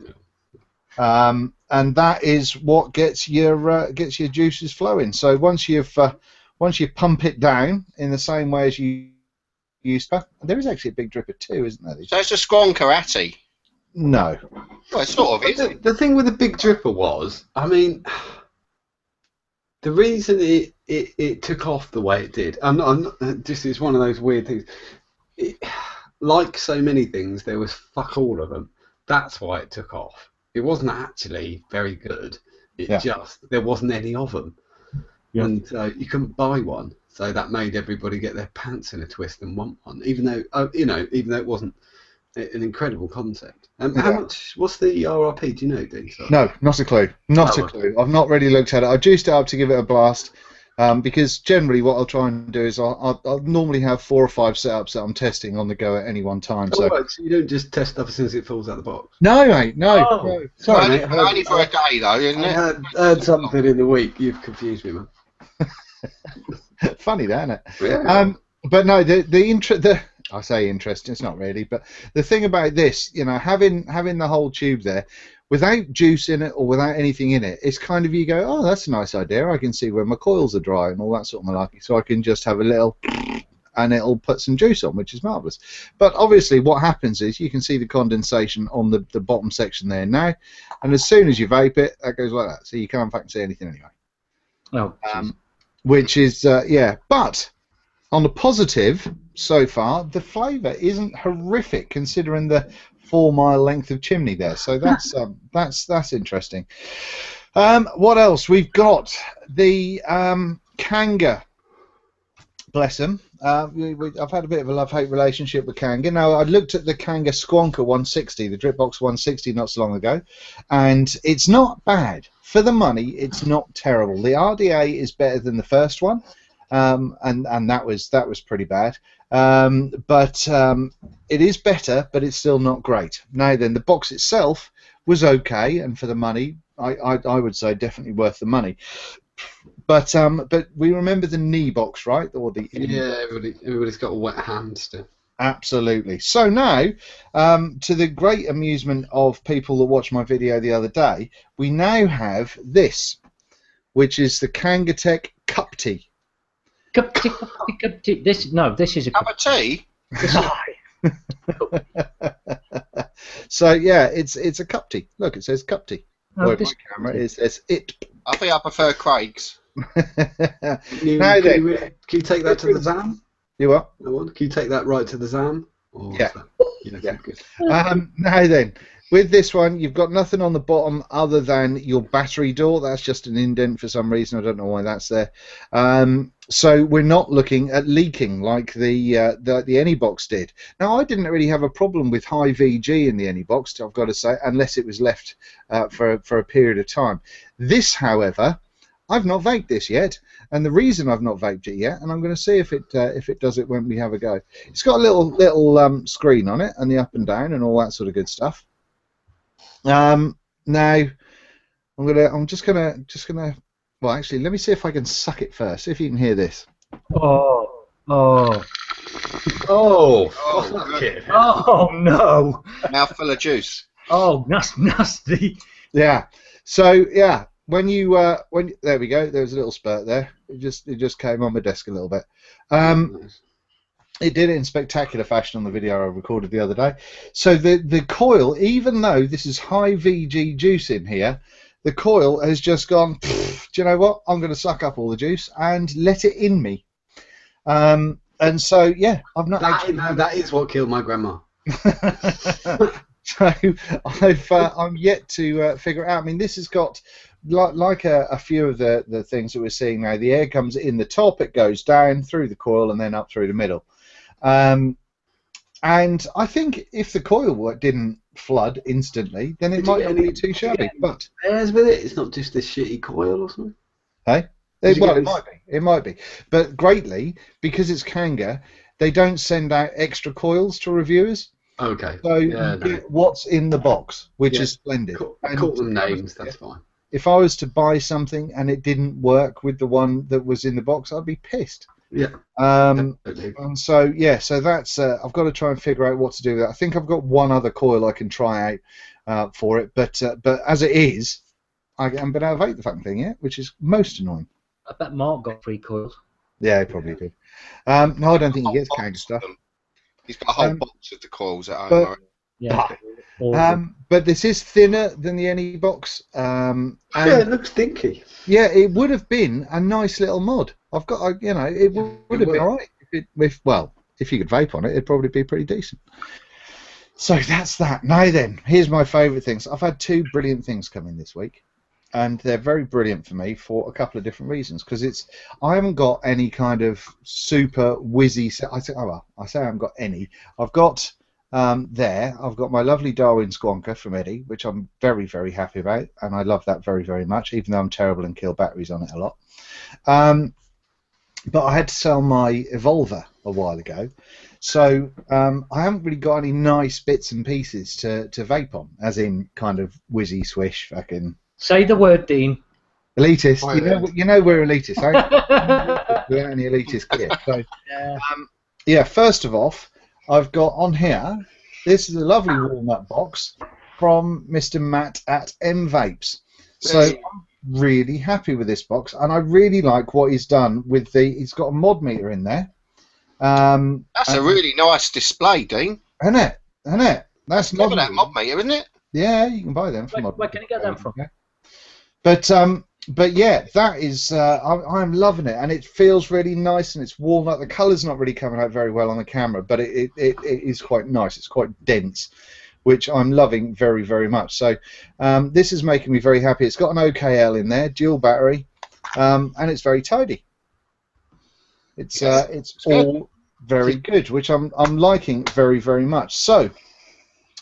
and that is what gets your juices flowing. So once you pump it down in the same way as you used to, there is actually a big dripper too, isn't there? So it's a Squonkarati. No. Well, it sort of is. The thing with the big dripper was, I mean, the reason it took off the way it did, just it's one of those weird things. Like so many things, there was fuck all of them. That's why it took off. It wasn't actually very good. Just there wasn't any of them, and you couldn't buy one. So that made everybody get their pants in a twist and want one, even though even though it wasn't an incredible concept. How much? What's the RRP? Do you know, Dean? Sorry. No, not a clue. Not a clue. I've not really looked at it. I've juiced it up to give it a blast, because generally what I'll try and do is I'll normally have 4 or 5 setups that I'm testing on the go at any one time. So you don't just test stuff as soon as it falls out of the box? No, mate. No. Sorry, mate. Only for a day, though, isn't it? I heard something in the week. You've confused me, man. Funny that, isn't it? Yeah. But no, I say interesting, it's not really, but the thing about this, having the whole tube there, without juice in it or without anything in it, it's kind of, you go, oh, that's a nice idea, I can see where my coils are dry and all that sort of malarkey, so I can just have a little, and it'll put some juice on, which is marvellous. But obviously what happens is, you can see the condensation on the bottom section there now, and as soon as you vape it, that goes like that, so you can't fucking see anything anyway. Oh, which is, but on the positive, so far, the flavour isn't horrific considering the 4-mile length of chimney there. So that's interesting. What else? We've got the Kanger. Bless them. I've had a bit of a love-hate relationship with Kanger. Now, I looked at the Kanger Squonker 160, the dripbox 160, not so long ago, and it's not bad. For the money, it's not terrible. The RDA is better than the first one. And that was pretty bad, but it is better, but it's still not great. Now then, the box itself was okay, and for the money, I would say definitely worth the money. But we remember the knee box, right? Or the everybody's got a wet hand still. Absolutely. So now, to the great amusement of people that watched my video the other day, we now have this, which is the Kangertech Cup Tea. Cup tea. This is a cup of tea. So yeah, it's a cup tea. Look, it says cup tea. Oh, my camera says it. I think I prefer Craig's. Can you take that to the ZAM? You what? Can you take that right to the ZAM? Yeah. Good. Now then, with this one, you've got nothing on the bottom other than your battery door. That's just an indent for some reason. I don't know why that's there. So we're not looking at leaking like the AnyBox did. Now, I didn't really have a problem with high VG in the AnyBox, I've got to say, unless it was left for a period of time. This, however, I've not vaped this yet, and the reason I've not vaped it yet, and I'm going to see if it does it when we have a go. It's got a little screen on it, and the up and down, and all that sort of good stuff. Now I'm just gonna. Well, actually, let me see if I can suck it first. See if you can hear this. Oh no! Mouth full of juice. Oh, nasty. Yeah. So yeah, when there we go. There was a little spurt there. It just came on my desk a little bit. It did it in spectacular fashion on the video I recorded the other day. So the coil, even though this is high VG juice in here, the coil has just gone, do you know what? I'm going to suck up all the juice and let it in me. And so, yeah, I've not that is what killed my grandma. So I'm yet to figure it out. I mean, this has got like a few of the things that we're seeing now. The air comes in the top, it goes down through the coil and then up through the middle. And I think if the coil didn't flood instantly, then it might not be too shabby. But airs with it. It's not just this shitty coil or something. Hey, well, it might be. It might be. But greatly, because it's Kanger, they don't send out extra coils to reviewers. Okay. So you get what's in the box, which is splendid. Call them names. That's fine. If I was to buy something and it didn't work with the one that was in the box, I'd be pissed. Yeah. And so so that's I've got to try and figure out what to do with that. I think I've got one other coil I can try out for it, but as it is, I haven't been able to vape the fucking thing yet, which is most annoying. I bet Mark got 3 coils. Yeah, he probably did. No, I don't think he gets Kanger stuff. He's got a whole box of the coils at home. Yeah. But this is thinner than the NE box. And it looks dinky. Yeah, it would have been a nice little mod. I've got, it would have been alright. If you could vape on it, it'd probably be pretty decent. So that's that. Now then, here's my favourite things. I've had 2 brilliant things come in this week, and they're very brilliant for me for a couple of different reasons. Because I haven't got any kind of super whizzy. I say I haven't got any. I've got I've got my lovely Darwin Squonker from Eddie, which I'm very, very happy about, and I love that very, very much, even though I'm terrible and kill batteries on it a lot. But I had to sell my Evolver a while ago, so I haven't really got any nice bits and pieces to vape on, as in kind of whizzy swish fucking. Say the word, Dean. Elitist. You know we're elitist, eh? Without any elitist gear. So, first of all, I've got on here, this is a lovely walnut box from Mr. Matt at M Vapes. So I'm really happy with this box, and I really like what he's done with he's got a mod meter in there. That's a really nice display, Dean. Isn't it? That's lovely. That mod meter, isn't it? Yeah, you can buy them from Where can you get them from? But yeah, that is I'm loving it, and it feels really nice, and it's walnut. The colour's not really coming out very well on the camera, but it is quite nice. It's quite dense, which I'm loving very, very much. So this is making me very happy. It's got an OKL in there, dual battery, and it's very tidy. It's all very good, which I'm liking very, very much. So.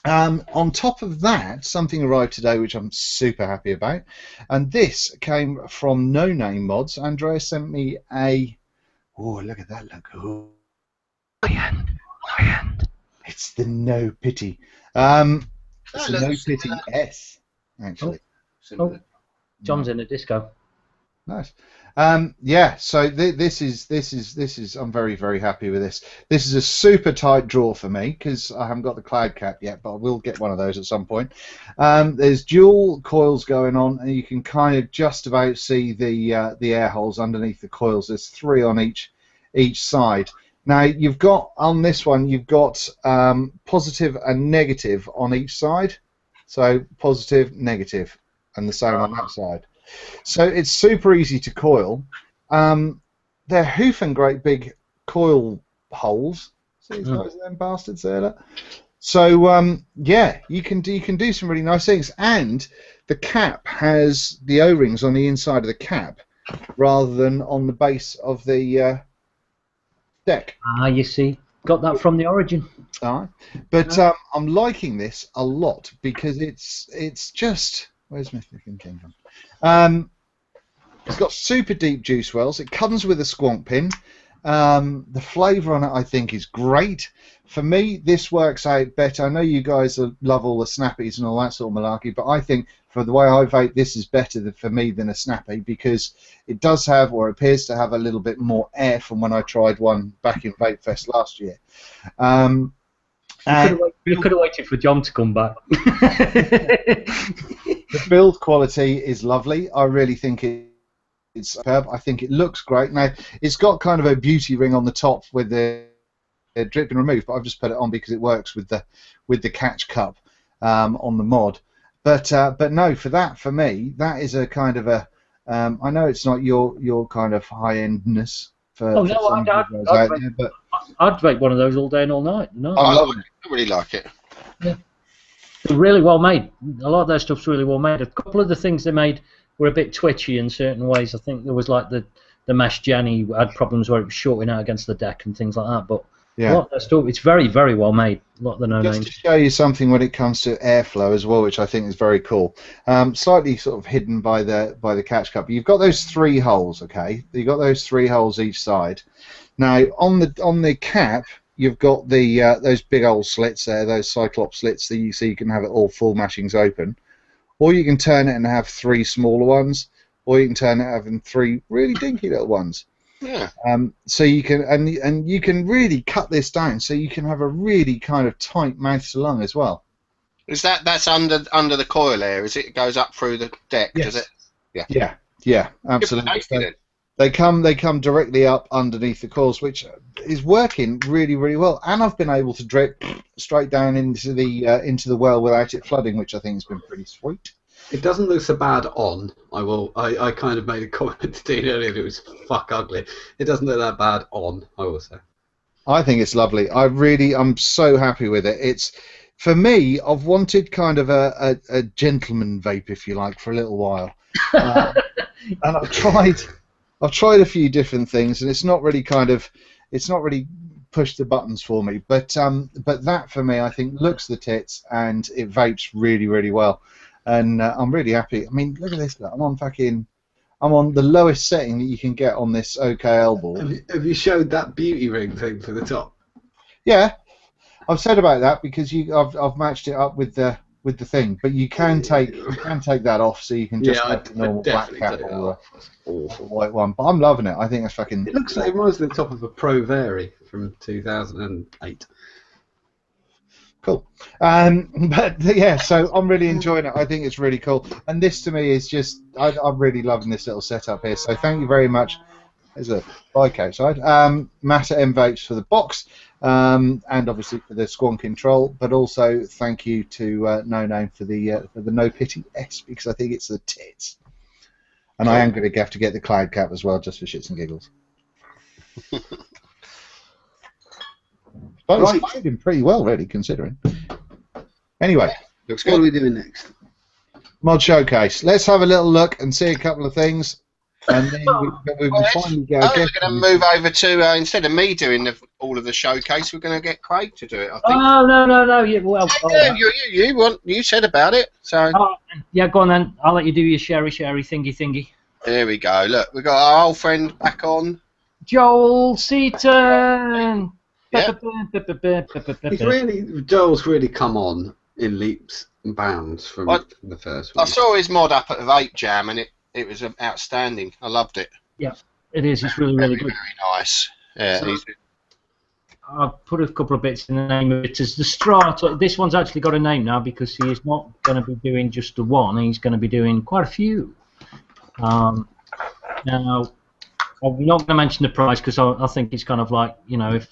On top of that, something arrived today which I'm super happy about, and this came from No Name Mods. Andrea sent me a. Oh, look at that! Look, oh, high-end. It's the No Pity. It's the No Pity S, actually. Oh, John's in a disco. Nice. Yeah, so this is I'm very, very happy with this. This is a super tight draw for me because I haven't got the cloud cap yet, but I will get one of those at some point. There's dual coils going on, and you can kind of just about see the air holes underneath the coils. There's 3 on each side. Now you've got on this one you've got positive and negative on each side, so positive, negative, and the same on that side. So it's super easy to coil. They're hoofing great big coil holes. See these guys, them bastards there. So yeah, you can do some really nice things. And the cap has the O-rings on the inside of the cap rather than on the base of the deck. Ah, you see, got that from the origin. All right. But I'm liking this a lot because it's just. Where's my fucking thing from? It's got super deep juice wells. It comes with a squonk pin. The flavour on it, I think, is great. For me, this works out better. I know you guys love all the snappies and all that sort of malarkey, but I think for the way I vape, this is better for me than a snappy because it does have, or appears to have, a little bit more air from when I tried one back in Vape Fest last year. You could have waited for John to come back. The build quality is lovely. I really think it's superb. I think it looks great. Now, it's got kind of a beauty ring on the top with the drip and remove, but I've just put it on because it works with the catch cup on the mod. But no, for me, that is a kind of a. I know it's not your kind of high-endness. I'd vape one of those all day and all night. No, I really like it. Yeah. They're really well made. A lot of their stuff's really well made. A couple of the things they made were a bit twitchy in certain ways. I think there was like the mesh Jenny had problems where it was shorting out against the deck and things like that. But a lot of their stuff, it's very, very well made. A lot of the no-names. Just to show you something when it comes to airflow as well, which I think is very cool. Slightly sort of hidden by the catch cup. You've got those 3 holes, okay? You've got those 3 holes each side. Now on the cap, you've got the those big old slits there, those cyclops slits that you can have it all full mashings open, or you can turn it and have 3 smaller ones, or you can turn it having 3 really dinky little ones. Yeah. So you can and you can really cut this down, so you can have a really kind of tight mouth salon as well. Is that's under the coil there? Is it goes up through the deck? Yes. Does it? Yeah, absolutely. They come directly up underneath the coils, which is working really, really well. And I've been able to drip straight down into the well without it flooding, which I think has been pretty sweet. It doesn't look so bad on. I kind of made a comment to Dean earlier that it was fuck ugly. It doesn't look that bad on, I will say. I think it's lovely. I'm so happy with it. It's, for me, I've wanted kind of a gentleman vape, if you like, for a little while. And I've tried a few different things, and it's not really pushed the buttons for me. But that for me, I think, looks the tits, and it vapes really, really well. And I'm really happy. I mean, look at this. I'm on the lowest setting that you can get on this OKL board. Have you showed that beauty ring thing for the top? Yeah, I've said about that because I've matched it up with the thing. But you can take that off, so you can just have the normal black cap or the white one. But I'm loving it. I think that's fucking. It looks like it reminds me of the top of a Pro Vari from 2008. Cool. But yeah, so I'm really enjoying it. I think it's really cool. And this to me is just, I'm really loving this little setup here. So thank you very much. There's a bike outside. Matter M Vapes for the box, and obviously for the Squonk control. But also thank you to No Name for the No Pity S, because I think it's the tits. And I am going to have to get the cloud cap as well, just for shits and giggles. But it's played pretty well, really, considering. Anyway, Looks What good. are we doing next? mod showcase. Let's have a little look and see a couple of things, and then we finally get. We're going to move over to instead of me doing all of the showcase, we're going to get Craig to do it. I think. Oh no! You said about it, so. Yeah, go on then. I'll let you do your sherry thingy. There we go. Look, we've got our old friend back on. Joel Seaton. Yeah. Joel's really come on in leaps and bounds from the first one. I saw his mod up at the Vape Jam, and it was outstanding. I loved it. Yeah, it is. It's really, really good. Very nice. Yeah. So, I've put a couple of bits in the name of it. As the Strata, this one's actually got a name now because he is not going to be doing just the one. He's going to be doing quite a few. Now, I'm not going to mention the price because I think it's kind of like, you know, if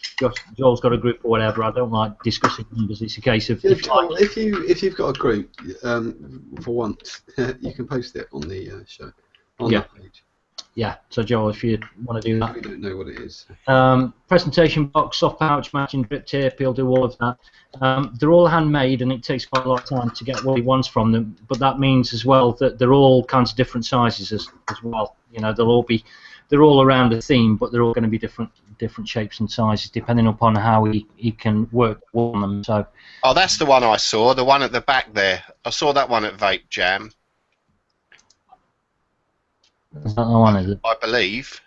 Joel's got a group or whatever, I don't like discussing numbers. It's a case of if you've got a group, for once, you can post it on the show on that page. Yeah. So Joel, if you want to do that, we don't know what it is. Presentation box, soft pouch, matching drip tape. He'll do all of that. They're all handmade, and it takes quite a lot of time to get what he wants from them. But that means as well that they're all kinds of different sizes as well. You know, they're all around a theme, but they're all going to be different shapes and sizes depending upon how he can work on them. So. Oh, that's the one I saw. The one at the back there. I saw that one at Vape Jam. Is that the one, is it? I believe.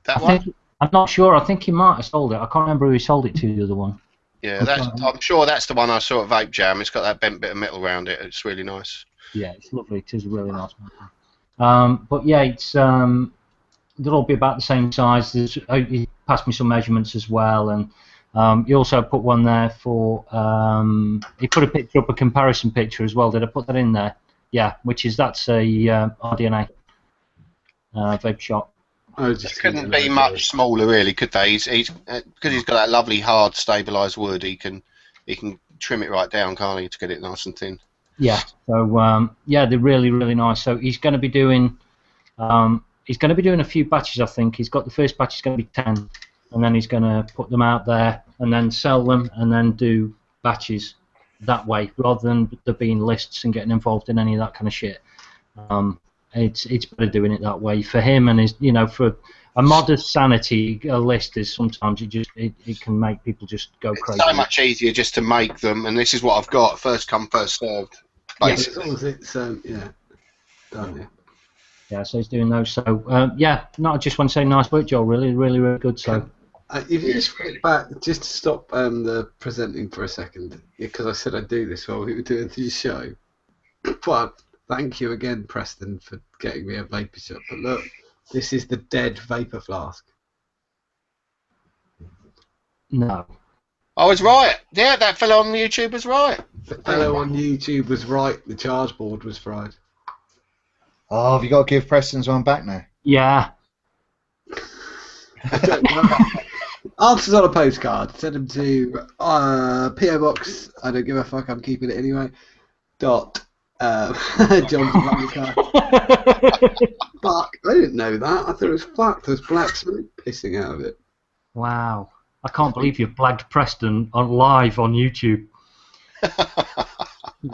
That one? I'm not sure. I think he might have sold it. I can't remember who he sold it to, the other one. Yeah, I'm sure that's the one I saw at Vape Jam. It's got that bent bit of metal around it. It's really nice. Yeah, it's lovely. It is a really nice one. But yeah, it's they'll all be about the same size. He passed me some measurements as well, and he also put one there for. He put a picture up, a comparison picture as well. Did I put that in there? Yeah, that's a RDNA vape shot. It couldn't be much smaller, really, could they? He's because he's got that lovely hard stabilised wood. He can trim it right down, can't he, to get it nice and thin. Yeah. So yeah, they're really, really nice. So he's going to be doing. He's going to be doing a few batches, I think. He's got the first batch is going to be 10, and then he's going to put them out there and then sell them and then do batches that way, rather than there being lists and getting involved in any of that kind of shit. It's better doing it that way for him and his, for a modest sanity. A list is sometimes it can make people just go crazy. It's so much easier just to make them, and this is what I've got: first come, first served. Basically. Yeah, as long as it's done. Yeah. Yeah, so he's doing those. So yeah, I just want to say nice work, Joel. Really, really, really good. So. If you just flip back, just to stop the presenting for a second, because I said I'd do this while we were doing the show. But thank you again, Preston, for getting me a vapor shot. But look, this is the dead vapor flask. No. I was right. Yeah, that fellow on YouTube was right. The fellow on YouTube was right. The charge board was fried. Oh, have you got to give Preston's one back now? Yeah. I don't know. Answers on a postcard. Send them to PO Box. I don't give a fuck. I'm keeping it anyway. John's card. Fuck! I didn't know that. I thought it was black. There's black smoke pissing out of it. Wow! I can't believe you've blagged Preston on live on YouTube.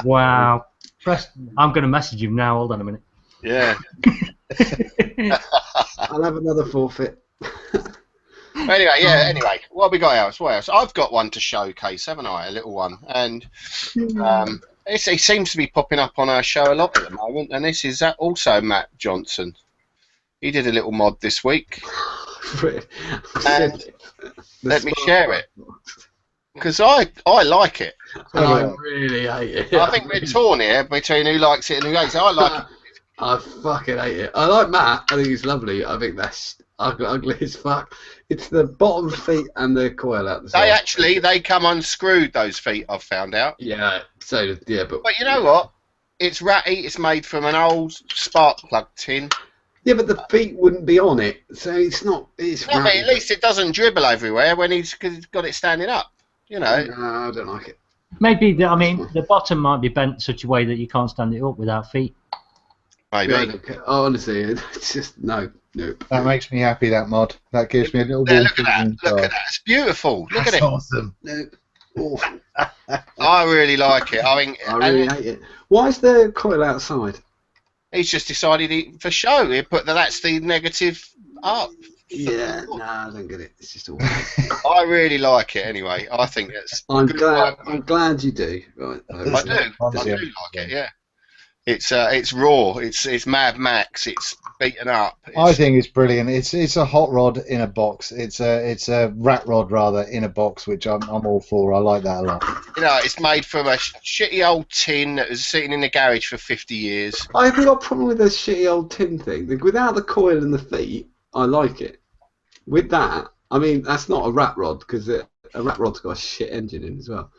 Wow, Preston! I'm going to message him now. Hold on a minute. Yeah. I'll have another forfeit. Anyway, what have we got else? What else? I've got one to showcase, haven't I? A little one, and it seems to be popping up on our show a lot at the moment. And this is also Matt Johnson. He did a little mod this week, and let me share it because I like it. And I really hate it. I think we're torn here between who likes it and who hates it. I like it. I fucking hate it. I like Matt. I think he's lovely. I think that's ugly as fuck. It's the bottom feet and the coil out the side. They come unscrewed, those feet, I've found out. Yeah, but you know what? It's ratty. It's made from an old spark plug tin. Yeah, but the feet wouldn't be on it, so it's not. It's no, but at least it doesn't dribble everywhere when he's got it standing up. No, I don't like it. Maybe the bottom might be bent such a way that you can't stand it up without feet. Maybe. Honestly, it's just nope. That makes me happy. That mod. That gives me a little bit. Look at that! Look at that! It's beautiful. Look at it. Awesome. Nope. Awful. I really like it. I really hate it. Why is the coil outside? He's just decided for show. He put that's the negative up. Yeah, no, I don't get it. It's just awful. I really like it anyway. I think it's. I'm glad you do. Right. I do like it. Yeah. It's raw. It's Mad Max. It's beaten up. I think it's brilliant. It's a hot rod in a box. It's a rat rod rather in a box, which I'm all for. I like that a lot. It's made from a shitty old tin that was sitting in the garage for 50 years. I haven't got a problem with this shitty old tin thing. Without the coil and the feet, I like it. With that, that's not a rat rod because a rat rod's got a shit engine in as well.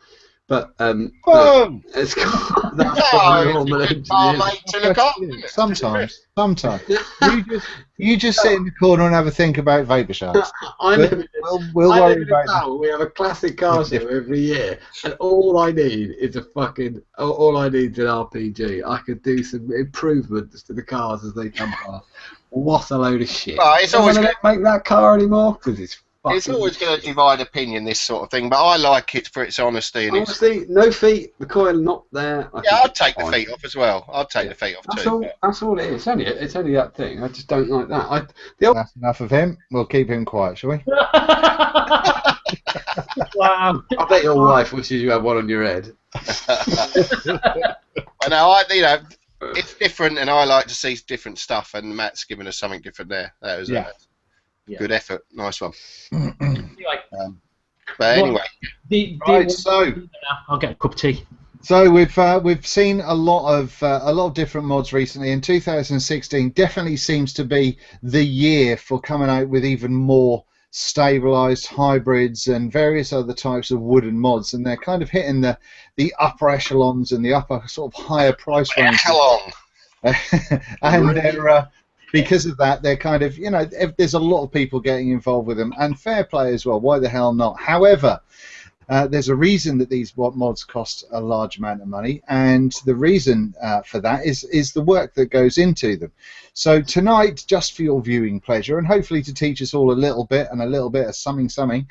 But it's got normal engine. Sometimes. You just sit in the corner and have a think about vapor shots. We'll worry about that. We have a classic car show every year, and all I need is an RPG. I could do some improvements to the cars as they come past. What a load of shit! It's always going to make that car anymore because it's always going to divide opinion, this sort of thing, but I like it for its honesty. And no feet, the coil not there. I'd take the feet off as well. I'd take the feet off too. That's all it is. It's only that thing. I just don't like that. That's enough of him. We'll keep him quiet, shall we? Wow. I bet your wife wishes you had one on your head. It's different, and I like to see different stuff, and Matt's given us something different there. That was good effort. Nice one. But anyway, so I'll get a cup of tea. So we've seen a lot of different mods recently, and 2016 definitely seems to be the year for coming out with even more stabilised hybrids and various other types of wooden mods, and they're kind of hitting the upper echelons and the upper sort of higher price range. And they're because of that, they're kind of, there's a lot of people getting involved with them, and fair play as well. Why the hell not? However, There's a reason that these mods cost a large amount of money, and the reason for that is the work that goes into them. So tonight, just for your viewing pleasure, and hopefully to teach us all a little bit and a little bit of something,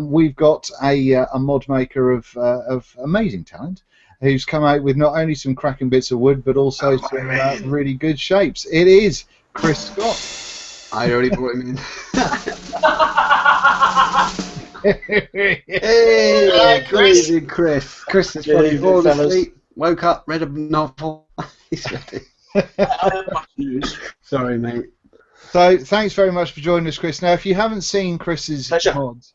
we've got a mod maker of amazing talent, who's come out with not only some cracking bits of wood, but also some really good shapes. It is Chris Scott. I already brought him in. Hello, Crazy Chris. Chris is probably fallen asleep, woke up, read a novel. He's ready. Sorry, mate. So, thanks very much for joining us, Chris. Now, if you haven't seen Chris's mods...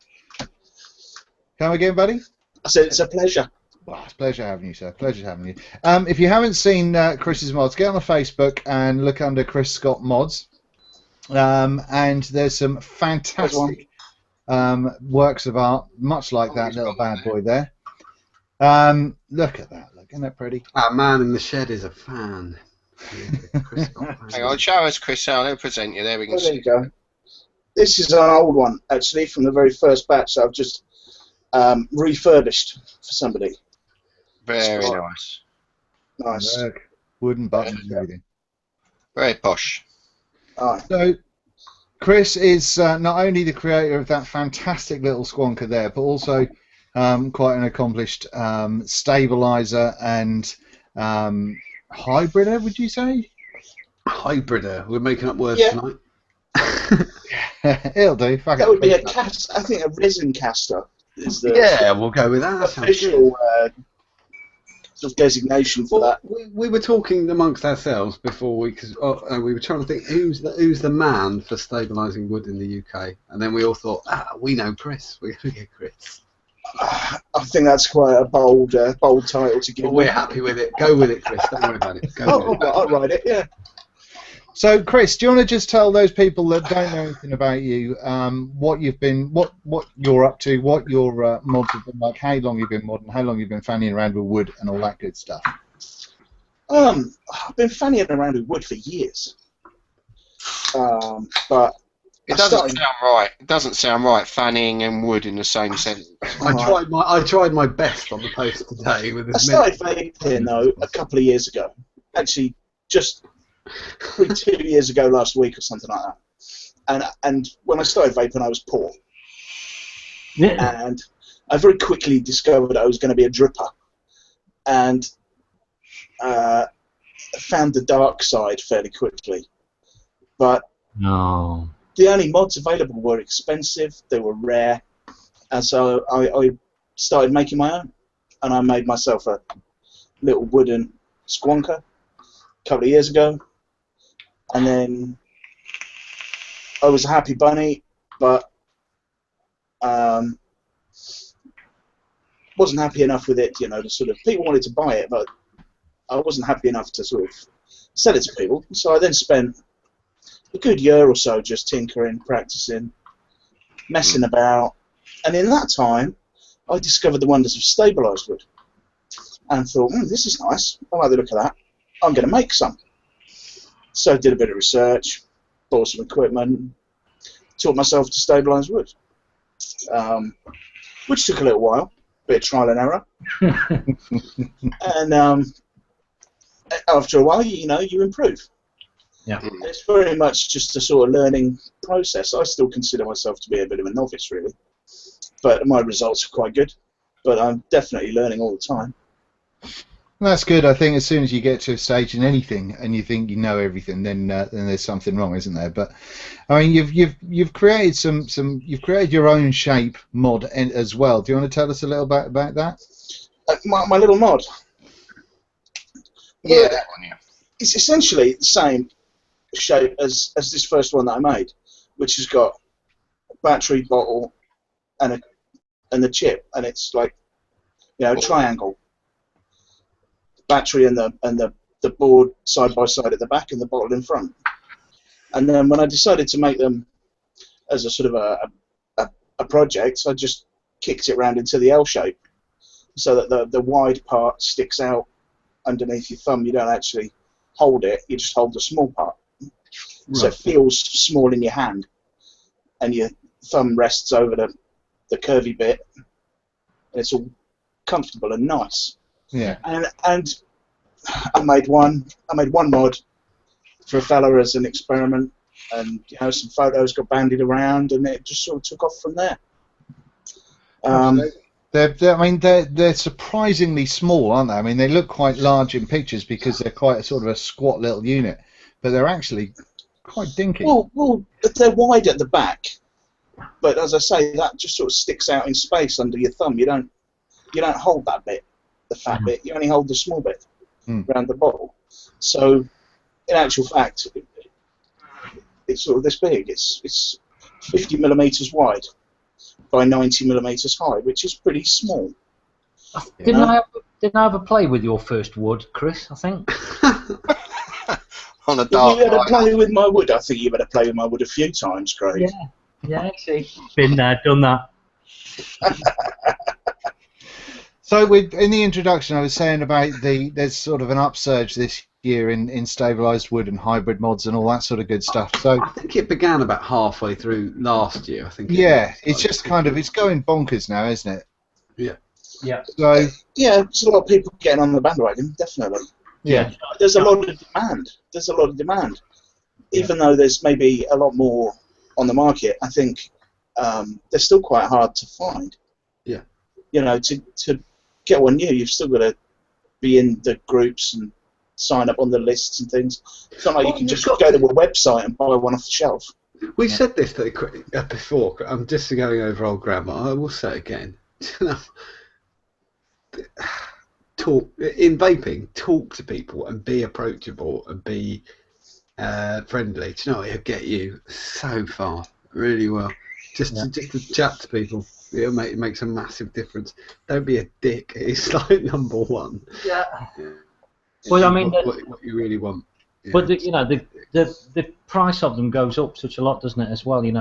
Come again, buddy? I said it's a pleasure. Well, it's a pleasure having you, sir. Pleasure having you. If you haven't seen Chris's mods, get on the Facebook and look under Chris Scott Mods. And there's some fantastic works of art, much like that little bad boy there. Look at that. Look, isn't that pretty? That man in the shed is a fan. Hang on, show us, Chris. I'll present you. There we can There see. you go. This is an old one, actually, from the very first batch that I've just refurbished for somebody. Very nice. Nice. Look, wooden buttons and everything. Very posh. Alright. So, Chris is not only the creator of that fantastic little squonker there, but also quite an accomplished stabilizer and hybrider, would you say? Hybrider. We're making up words tonight. It'll do. Fuck That it. would be a cast. I think a resin caster is the Yeah, we'll go with that. That sounds good. official sort of designation for that. We were talking amongst ourselves before because we were trying to think who's the man for stabilising wood in the UK, and then we all thought, we know Chris. We're going to get Chris. I think that's quite a bold title to give. But we're happy with it. Go with it, Chris. Don't worry about it. Go with it. I'll write it. Yeah. So, Chris, do you want to just tell those people that don't know anything about you what you've been, what you're up to, what your mods have been like, how long you've been modding, how long you've been fanning around with wood, and all that good stuff? I've been fanning around with wood for years, but It doesn't sound right. It doesn't sound right. Fanning and wood in the same sentence. I tried my best on the post today with this. I started vaping though a couple of years ago. Actually, just probably 2 years ago, last week or something like that. And when I started vaping, I was poor, and I very quickly discovered I was going to be a dripper, and found the dark side fairly quickly. But No. the only mods available were expensive, they were rare, and so I started making my own. And I made myself a little wooden squonker a couple of years ago, and then I was a happy bunny, but wasn't happy enough with it, you know, to sort of, people wanted to buy it, but I wasn't happy enough to sort of sell it to people. So I then spent a good year or so just tinkering, practicing, messing about, and in that time I discovered the wonders of stabilised wood and thought, this is nice, I like the look of that, I'm going to make some. So I did a bit of research, bought some equipment, taught myself to stabilise wood, which took a little while, bit of trial and error, and after a while, you know, you improve. Yeah. It's very much just a sort of learning process. I still consider myself to be a bit of a novice, really, but my results are quite good. But I'm definitely learning all the time. That's good. I think as soon as you get to a stage in anything and you think you know everything, then there's something wrong, isn't there? But I mean, you've created you've created your own shape mod as well. Do you want to tell us a little bit about that? My little mod. Yeah, Well, that one, yeah. it's essentially the same shape as this first one that I made, which has got a battery, bottle, and the chip, and it's like, you know, a triangle. Battery and the board side by side at the back, and the bottle in front. And then when I decided to make them as a sort of a project, I just kicked it round into the L shape, so that the wide part sticks out underneath your thumb. You don't actually hold it; you just hold the small part. Right. So it feels small in your hand, and your thumb rests over the curvy bit and it's all comfortable and nice. Yeah. And I made one mod for a fella as an experiment, and some photos got bandied around, and it just sort of took off from there. They're surprisingly small, aren't they? I mean, they look quite large in pictures because they're quite a sort of a squat little unit, but they're actually quite dinky. Well, they're wide at the back, but as I say, that just sort of sticks out in space under your thumb. You don't hold that bit, the fat bit. You only hold the small bit around the bottle. So, in actual fact, it's sort of this big. It's 50 millimeters wide by 90 millimeters high, which is pretty small. Didn't I have a play with your first wood, Chris? I think. On a dark you had night. to play with my wood. I think you better play with my wood a few times, Craig. Yeah, actually. Been there, done that. So, in the introduction, I was saying about there's sort of an upsurge this year in stabilised wood and hybrid mods and all that sort of good stuff. So I think it began about halfway through last year. I think. It's just kind of it's going bonkers now, isn't it? Yeah. Yeah. So there's a lot of people getting on the bandwagon, definitely. Yeah. There's a lot of demand. Even though there's maybe a lot more on the market, I think they're still quite hard to find. Yeah. To get one new, you've still got to be in the groups and sign up on the lists and things. It's not like you can just go to a website and buy one off the shelf. We said this before. I'm just going over old grammar. I will say it again. Talk in vaping. Talk to people and be approachable and be friendly. Do you know what? It'll get you so far, really well. Just to chat to people. It makes a massive difference. Don't be a dick. It's like number one. Yeah. Well, I mean, what you really want. Yeah. But the price of them goes up such a lot, doesn't it? As well, you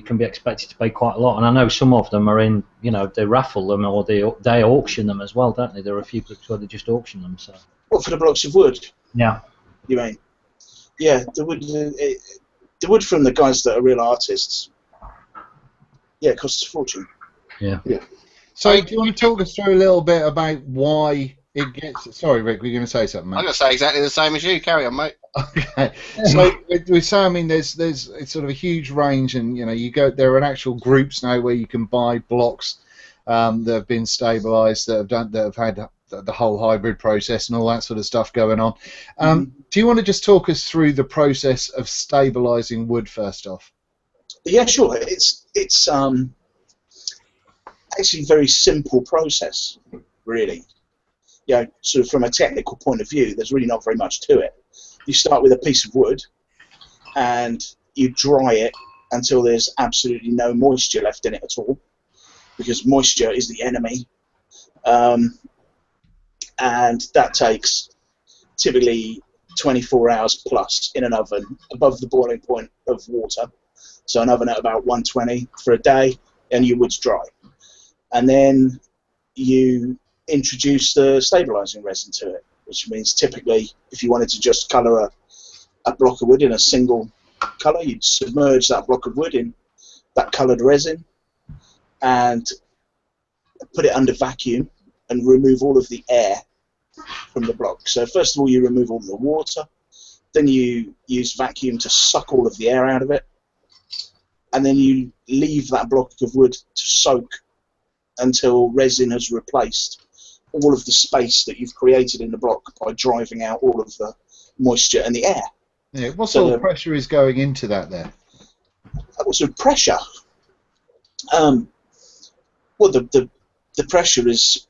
can be expected to pay quite a lot, and I know some of them are in, they raffle them or they auction them as well, don't they? There are a few places where they just auction them. So. What, for the blocks of wood? Yeah. You mean? Yeah, the wood from the guys that are real artists. Yeah, it costs a fortune. Yeah. So, do you want to talk us through a little bit about why it gets? Sorry, Rick, were you going to say something, mate? I'm going to say exactly the same as you. Carry on, mate. Okay. So, we say, I mean, there's it's sort of a huge range, and there are actual groups now where you can buy blocks that have been stabilised, that have had the whole hybrid process and all that sort of stuff going on. Do you want to just talk us through the process of stabilising wood first off? Yeah, sure. It's actually a very simple process, really. Sort of from a technical point of view, there's really not very much to it. You start with a piece of wood, and you dry it until there's absolutely no moisture left in it at all, because moisture is the enemy. And that takes typically 24 hours plus in an oven above the boiling point of water. So an oven at about 120 for a day, and your wood's dry. And then you introduce the stabilizing resin to it, which means typically if you wanted to just colour a block of wood in a single colour, you'd submerge that block of wood in that coloured resin and put it under vacuum and remove all of the air from the block. So first of all, you remove all of the water, then you use vacuum to suck all of the air out of it, and then you leave that block of wood to soak until resin has replaced all of the space that you've created in the block by driving out all of the moisture and the air. Yeah, what sort of pressure is going into that there? What sort of pressure? Well, the pressure that's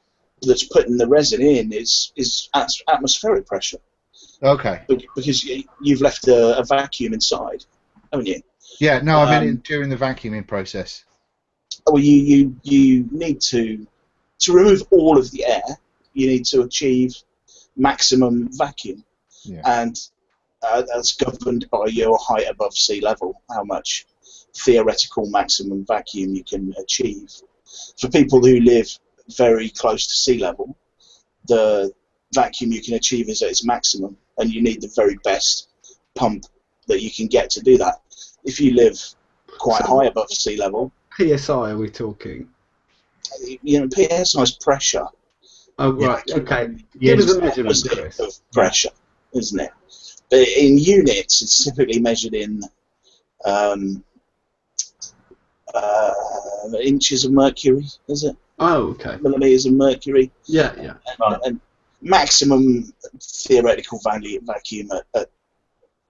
putting the resin in is atmospheric pressure. Okay. Because you've left a vacuum inside, haven't you? Yeah, no, I mean during the vacuuming process. Well, you need to remove all of the air. You need to achieve maximum vacuum, and that's governed by your height above sea level, how much theoretical maximum vacuum you can achieve. For people who live very close to sea level, the vacuum you can achieve is at its maximum, and you need the very best pump that you can get to do that. If you live quite high above sea level, PSI, are we talking? you know, PSI is pressure. Oh, right, okay. Yeah, Give us a It's measurement, opposite Chris. of pressure, isn't it? But in units, it's typically measured in inches of mercury, is it? Oh, okay. Millimeters of mercury. Yeah, yeah. And maximum theoretical value vacuum at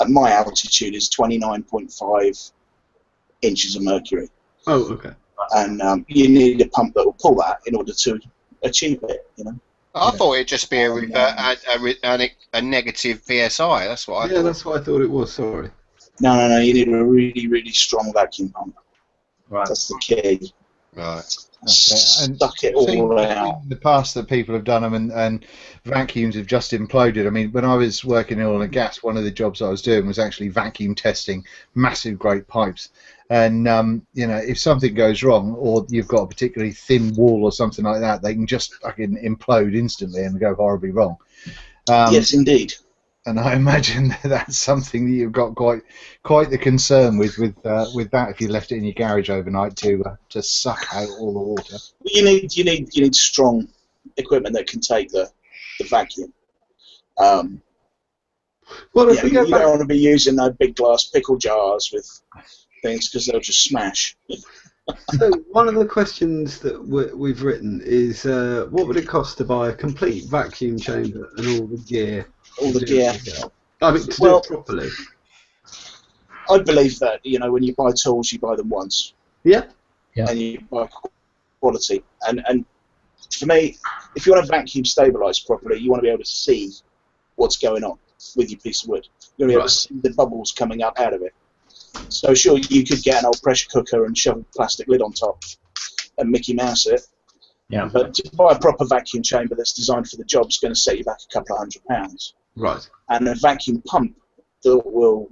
my altitude is 29.5 inches of mercury. Oh, okay. And you need a pump that will pull that in order to achieve it, you know. I thought it'd just be a negative PSI. That's what I Yeah, thought. that's what I thought it was, sorry. No, you need a really, really strong vacuum pump. Right. That's the key. Right. I've Suck it seen all out. in the past that people have done them, and vacuums have just imploded. I mean, when I was working in oil and gas, one of the jobs I was doing was actually vacuum testing massive, great pipes. And you know, if something goes wrong, or you've got a particularly thin wall or something like that, they can just fucking implode instantly and go horribly wrong. Yes, indeed. And I imagine that's something that you've got quite the concern with that if you left it in your garage overnight to suck out all the water. You need strong equipment that can take the vacuum. Well, if we You go back... don't want to be using those big glass pickle jars with things because they'll just smash. So one of the questions that we've written is, what would it cost to buy a complete vacuum chamber and all the gear? All the gear. I mean, to do it properly. I believe that, you know, when you buy tools, you buy them once. Yeah. And you buy quality. And for me, if you want to vacuum stabilised properly, you want to be able to see what's going on with your piece of wood. You want to be able to see the bubbles coming up out of it. So sure, you could get an old pressure cooker and shove a plastic lid on top and Mickey Mouse it. Yeah. But to buy a proper vacuum chamber that's designed for the job is going to set you back a couple of £100. Right. And a vacuum pump that will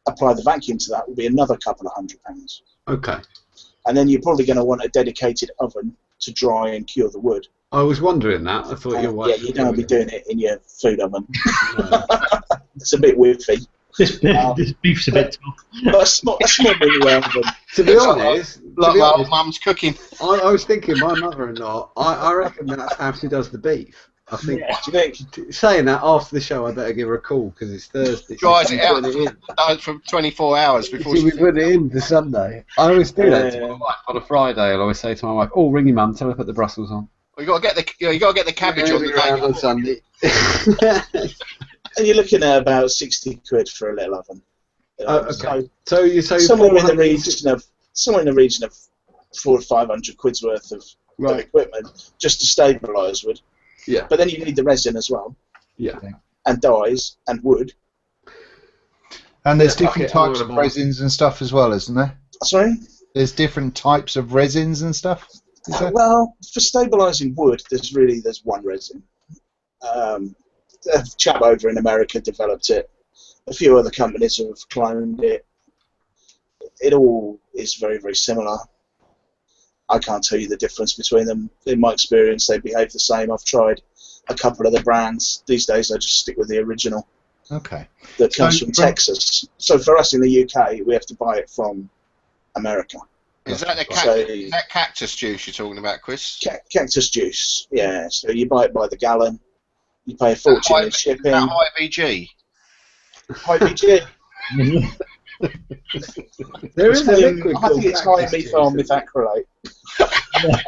apply the vacuum to that will be another couple of £100. Okay. And then you're probably going to want a dedicated oven to dry and cure the wood. I was wondering that. I thought your wife... Yeah, you don't want to be doing it in your food oven. It's a bit whiffy. This beef's a bit tough. But a small mini oven. To be honest, Like my old mum's cooking. I was thinking my mother-in-law, I reckon that's how she does the beef. I think. Yeah. Do you think? Saying that, after the show, I better give her a call because it's Thursday. Dries it out for 24 hours before we she... put it in for Sunday. I always do that to Yeah. my wife on a Friday. I'll always say to my wife, "Oh, ring your mum, tell her to put the Brussels on." You got to get the cabbage on the around on day. Sunday. And you're looking at about 60 quid for a little oven. Okay. So you say somewhere in the region of 400 or 500 quid's worth of equipment just to stabilise wood. Yeah. But then you need the resin as well. Yeah. And dyes and wood. And there's different types of resins and stuff as well, isn't there? Sorry? There's different types of resins and stuff. Is there? Well, for stabilising wood, there's one resin. A chap over in America developed it. A few other companies have cloned it. It all is very, very similar. I can't tell you the difference between them. In my experience, they behave the same. I've tried a couple of the brands. These days, I just stick with the original. Okay. That comes from Texas. So for us in the UK, we have to buy it from America. Is that that cactus juice you're talking about, Chris? Cactus juice, yeah. So you buy it by the gallon. You pay a fortune in shipping. Is that IVG? IVG. There is a liquid. I think it's high methyl methacrylate.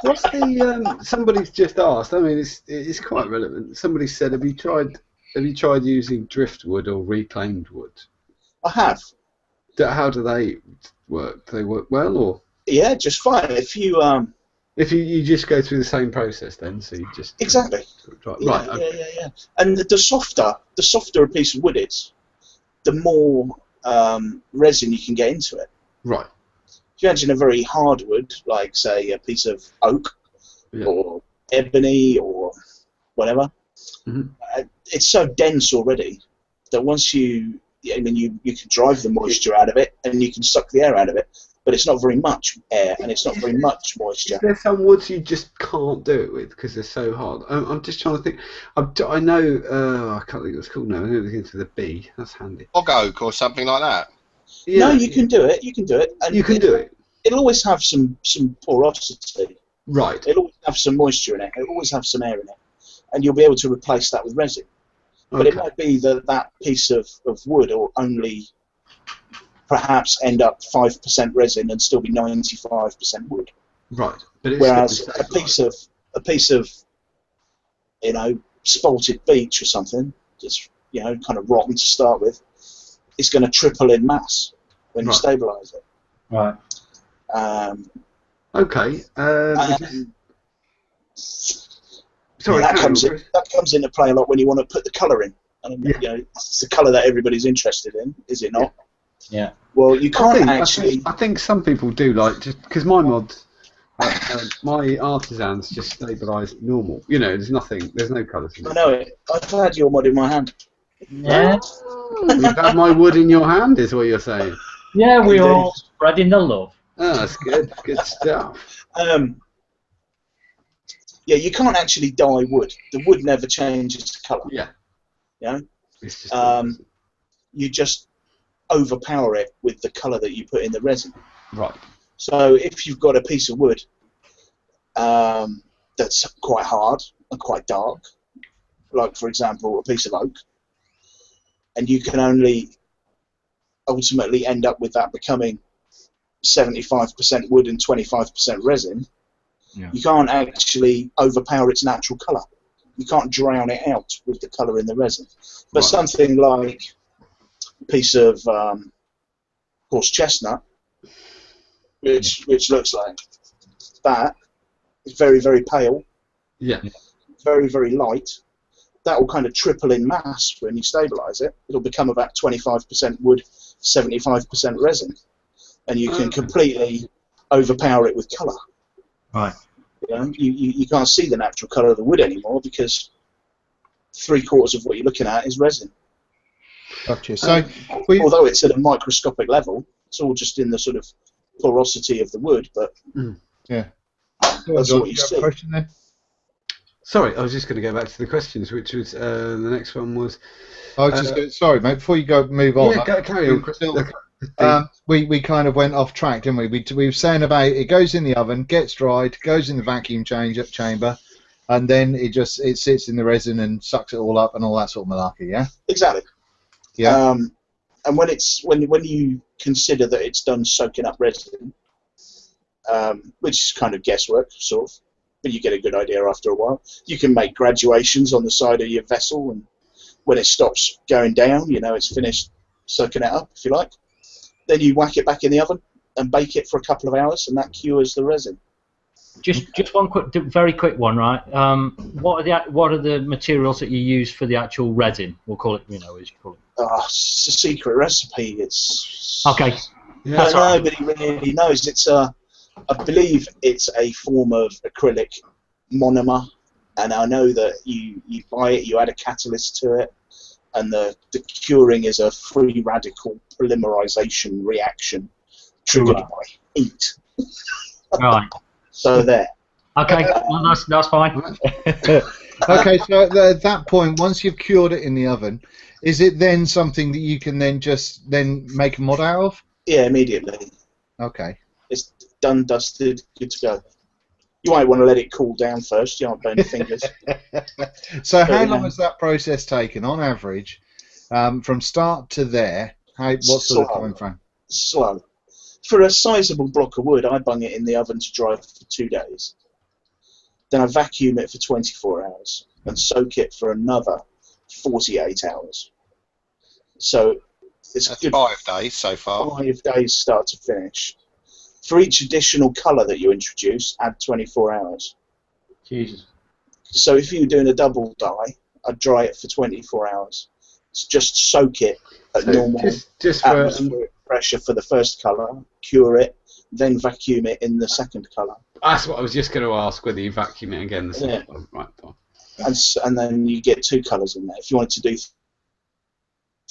What's the? Somebody's just asked. I mean, it's quite relevant. Somebody said, "Have you tried using driftwood or reclaimed wood?" I have. How do they work? Do they work well, or? Yeah, just fine. If you just go through the same process, then so you just exactly. Right. Yeah. And the softer a piece of wood is, the more resin you can get into it. Right. If you imagine a very hard wood, like say a piece of oak or ebony or whatever, it's so dense already that once you can drive the moisture out of it and you can suck the air out of it, but it's not very much air and it's not very much moisture. There's some woods you just can't do it with because they're so hard. I'm just trying to think. I know. I can't think what it's called now. I'm going to get into the B. That's handy. Bog oak or something like that. Yeah. No, you can do it. You can do it. And you can do it. it'll always have some porosity. Right. It'll always have some moisture in it. It'll always have some air in it, and you'll be able to replace that with resin. But it might be that that piece of wood will only perhaps end up 5% resin and still be 95% wood. Right. But it's whereas a piece of you know, spalted beech or something, just, you know, kind of rotten to start with, is going to triple in mass when you stabilise it. Right. Okay. Sorry, that comes into play a lot when you want to put the colour in. And, you know, it's the colour that everybody's interested in, is it not? Yeah. Well, you can't actually. I think some people do like, just because my mods, my artisans just stabilise normal. You know, there's no colours in it. I know it. I've had your mod in my hand. Yeah. You've had my wood in your hand, is what you're saying. Yeah, we're all spreading the love. Oh, that's good. Good stuff. Yeah, you can't actually dye wood. The wood never changes colour. Yeah. You know? It's just you just overpower it with the colour that you put in the resin. Right. So if you've got a piece of wood that's quite hard and quite dark, like for example a piece of oak, and you can only ultimately end up with that becoming 75% wood and 25% resin, you can't actually overpower its natural colour. You can't drown it out with the colour in the resin. But something like a piece of horse chestnut, which looks like that, is very, very pale, very, very light. That will kind of triple in mass when you stabilise it. It'll become about 25% wood, 75% resin, and you can completely overpower it with colour. Right. You know, you can't see the natural colour of the wood anymore because 3/4 of what you're looking at is resin. Gotcha. So, although it's at a microscopic level, it's all just in the sort of porosity of the wood, but yeah, that's what you see. Question then? Sorry, I was just going to go back to the questions, which was the next one was. I was just going, sorry, mate. Before you move on. Yeah, carry on. We kind of went off track, didn't we? We were saying about it goes in the oven, gets dried, goes in the vacuum chamber, and then it sits in the resin and sucks it all up and all that sort of malarkey. Yeah. Exactly. Yeah. And when you consider that it's done soaking up resin, which is kind of guesswork, sort of, but you get a good idea after a while. You can make graduations on the side of your vessel, and when it stops going down, you know it's finished soaking it up, if you like. Then you whack it back in the oven and bake it for a couple of hours, and that cures the resin. Just one very quick one, right? What are the materials that you use for the actual resin? We'll call it, as you call it. It's a secret recipe. It's okay. Yeah, nobody really knows. It's I believe it's a form of acrylic monomer, and I know that you buy it, you add a catalyst to it, and the curing is a free radical polymerization reaction triggered by heat. Right. So there. Okay, well, that's fine. Okay, so at that point, once you've cured it in the oven, is it then something that you can then make a mod out of? Yeah, immediately. Okay. It's done, dusted, good to go. You might want to let it cool down first. You aren't burning your fingers. So how long has that process taken, on average, from start to there? What sort of time frame? Slow. For a sizable block of wood, I bung it in the oven to dry for 2 days. Then I vacuum it for 24 hours and soak it for another 48 hours. So it's That's good 5 days so far. 5 days start to finish. For each additional colour that you introduce, add 24 hours. Jesus. So if you're doing a double dye, I'd dry it for 24 hours. So just soak it at normal atmospheric pressure for the first colour, cure it, then vacuum it in the second colour. That's what I was just going to ask, whether you vacuum it again the second one. Right, fine. And then you get 2 colours in there. If you wanted to do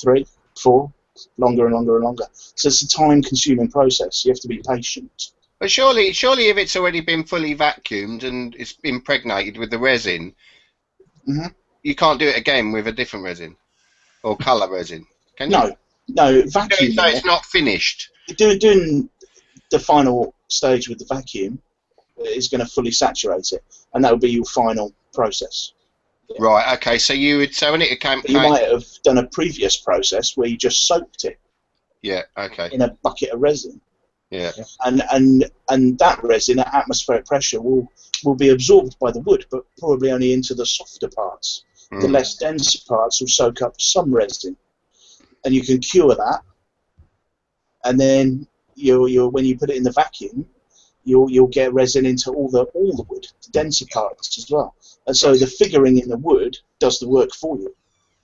3, 4, longer and longer and longer. So it's a time-consuming process. You have to be patient. But surely if it's already been fully vacuumed and it's impregnated with the resin, you can't do it again with a different resin or colour resin, can you? No, vacuum. So it's not finished. Doing the final stage with the vacuum is going to fully saturate it, and that will be your final process. Yeah. Right. Okay. So when it came, you might have done a previous process where you just soaked it. Yeah. Okay. In a bucket of resin. Yeah. And that resin at atmospheric pressure will be absorbed by the wood, but probably only into the softer parts. The less dense parts will soak up some resin, and you can cure that. And then when you put it in the vacuum, you'll get resin into all the wood, the denser parts as well. And so the figuring in the wood does the work for you.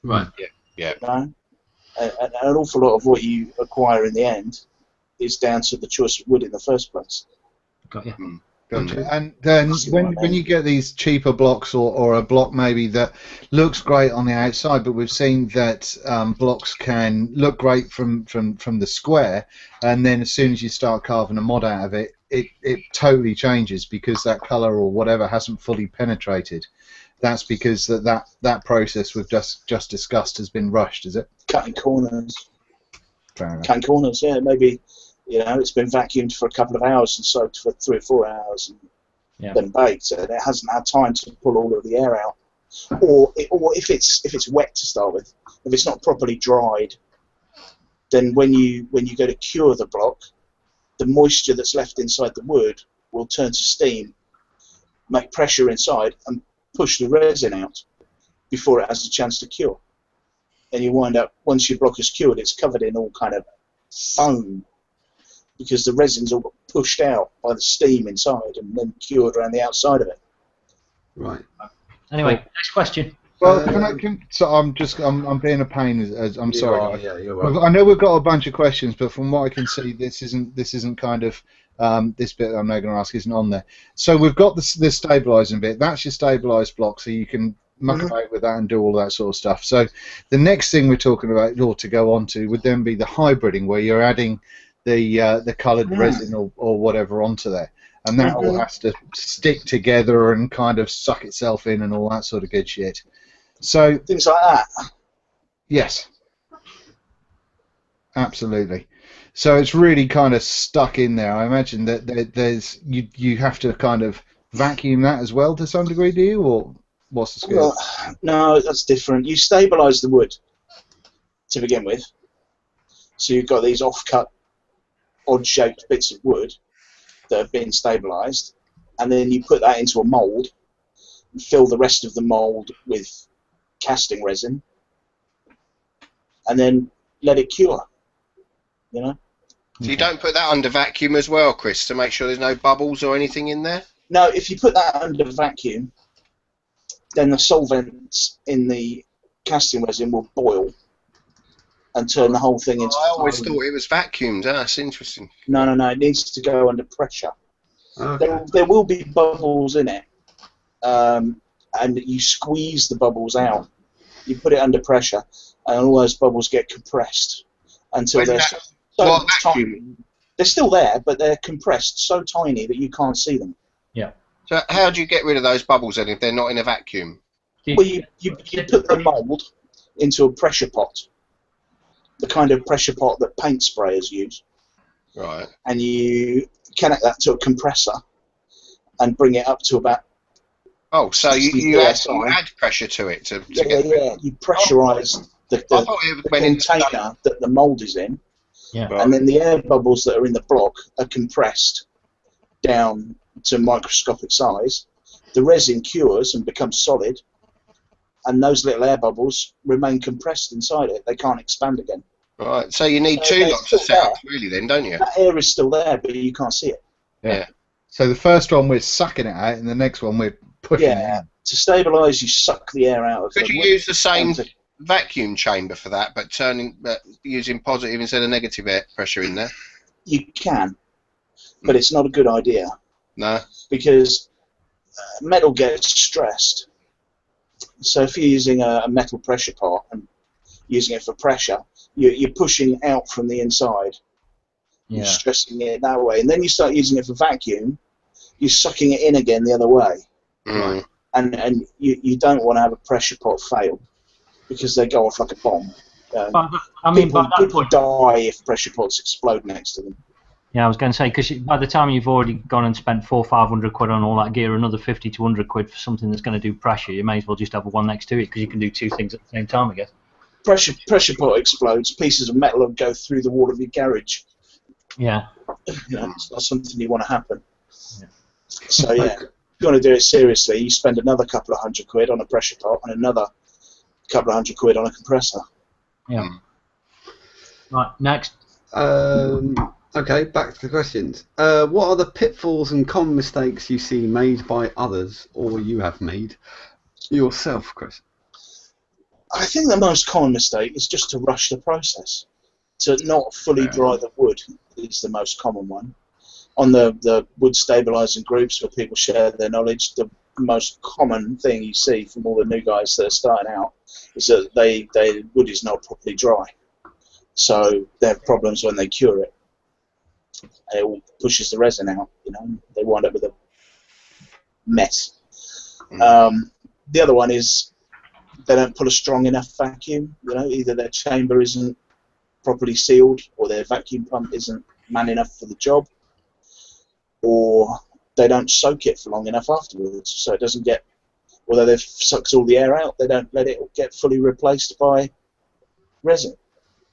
Right. Yeah. Yeah. You know? And an awful lot of what you acquire in the end is down to the choice of wood in the first place. Got you. Gotcha. And then when you get these cheaper blocks or a block maybe that looks great on the outside, but we've seen that blocks can look great from the square, and then as soon as you start carving a mod out of it, it totally changes because that color or whatever hasn't fully penetrated. That's because that process we've just discussed has been rushed, is it? Cutting corners. Cutting corners, yeah, maybe. It's been vacuumed for a couple of hours and soaked for 3 or 4 hours, and then baked, and it hasn't had time to pull all of the air out. Or if it's wet to start with, if it's not properly dried, then when you go to cure the block, the moisture that's left inside the wood will turn to steam, make pressure inside, and push the resin out before it has a chance to cure. And you wind up, once your block is cured, it's covered in all kind of foam, because the resin's all pushed out by the steam inside and then cured around the outside of it. Right. Anyway, next question. Well, I'm being a pain. As I'm sorry. Yeah, you're right. I know we've got a bunch of questions, but from what I can see, this isn't kind of this bit I'm now going to ask isn't on there. So we've got the stabilising bit. That's your stabilised block, so you can muck about with that and do all that sort of stuff. So the next thing we're talking about, or to go on to, would then be the hybriding, where you're adding the coloured resin or whatever onto there, and that all has to stick together and kind of suck itself in and all that sort of good shit. So things like that. Yes, absolutely. So it's really kind of stuck in there. I imagine that there's you have to kind of vacuum that as well to some degree, do you, or what's the skill? Well, no, that's different. You stabilise the wood to begin with, so you've got these off-cut, odd-shaped bits of wood that have been stabilised, and then you put that into a mould, and fill the rest of the mould with casting resin, and then let it cure. So you don't put that under vacuum as well, Chris, to make sure there's no bubbles or anything in there? No, if you put that under vacuum, then the solvents in the casting resin will boil and turn the whole thing into... I always thought it was vacuumed. That's interesting. No, it needs to go under pressure. Okay. There will be bubbles in it, and you squeeze the bubbles out. You put it under pressure, and all those bubbles get compressed until they're so tiny. They're still there, but they're compressed so tiny that you can't see them. Yeah. So how do you get rid of those bubbles then if they're not in a vacuum? Well, you put the mould into a pressure pot, the kind of pressure pot that paint sprayers use. Right. And you connect that to a compressor and bring it up to about... Oh, so you add pressure to it to get... Yeah, you pressurise the container that the mould is in, and then the air bubbles that are in the block are compressed down to microscopic size. The resin cures and becomes solid, and those little air bubbles remain compressed inside it. They can't expand again. Right, so you need two lots of setups really then, don't you? That air is still there, but you can't see it. Yeah. So the first one we're sucking it out, and the next one we're pushing it in. To stabilise, you suck the air out of it. Could you use the same vacuum chamber for that, but using positive instead of negative air pressure in there? You can, but it's not a good idea. No. Because metal gets stressed. So if you're using a metal pressure pot and using it for pressure, you're pushing out from the inside. You're stressing it that way. And then you start using it for vacuum, you're sucking it in again the other way. Mm. And you don't want to have a pressure pot fail because they go off like a bomb. People die if pressure pots explode next to them. Yeah, I was going to say, because by the time you've already gone and spent 400 or 500 quid on all that gear, another 50 to 100 quid for something that's going to do pressure, you may as well just have one next to it, because you can do two things at the same time, I guess. Pressure pot explodes, pieces of metal will go through the wall of your garage. Yeah. You know, it's not something you want to happen. Yeah. So yeah, if you want to do it seriously, you spend another couple of hundred quid on a pressure pot and another couple of hundred quid on a compressor. Yeah. Right, next. Okay, back to the questions. What are the pitfalls and common mistakes you see made by others, or you have made yourself, Chris? I think the most common mistake is just to rush the process. To not fully dry the wood is the most common one. On the wood stabilising groups where people share their knowledge, the most common thing you see from all the new guys that are starting out is that the wood is not properly dry. So they have problems when they cure it. It all pushes the resin out, you know. They wind up with a mess. The other one is they don't pull a strong enough vacuum. You know, either their chamber isn't properly sealed, or their vacuum pump isn't man enough for the job, or they don't soak it for long enough afterwards, so it doesn't get. Although they've sucked all the air out, they don't let it get fully replaced by resin.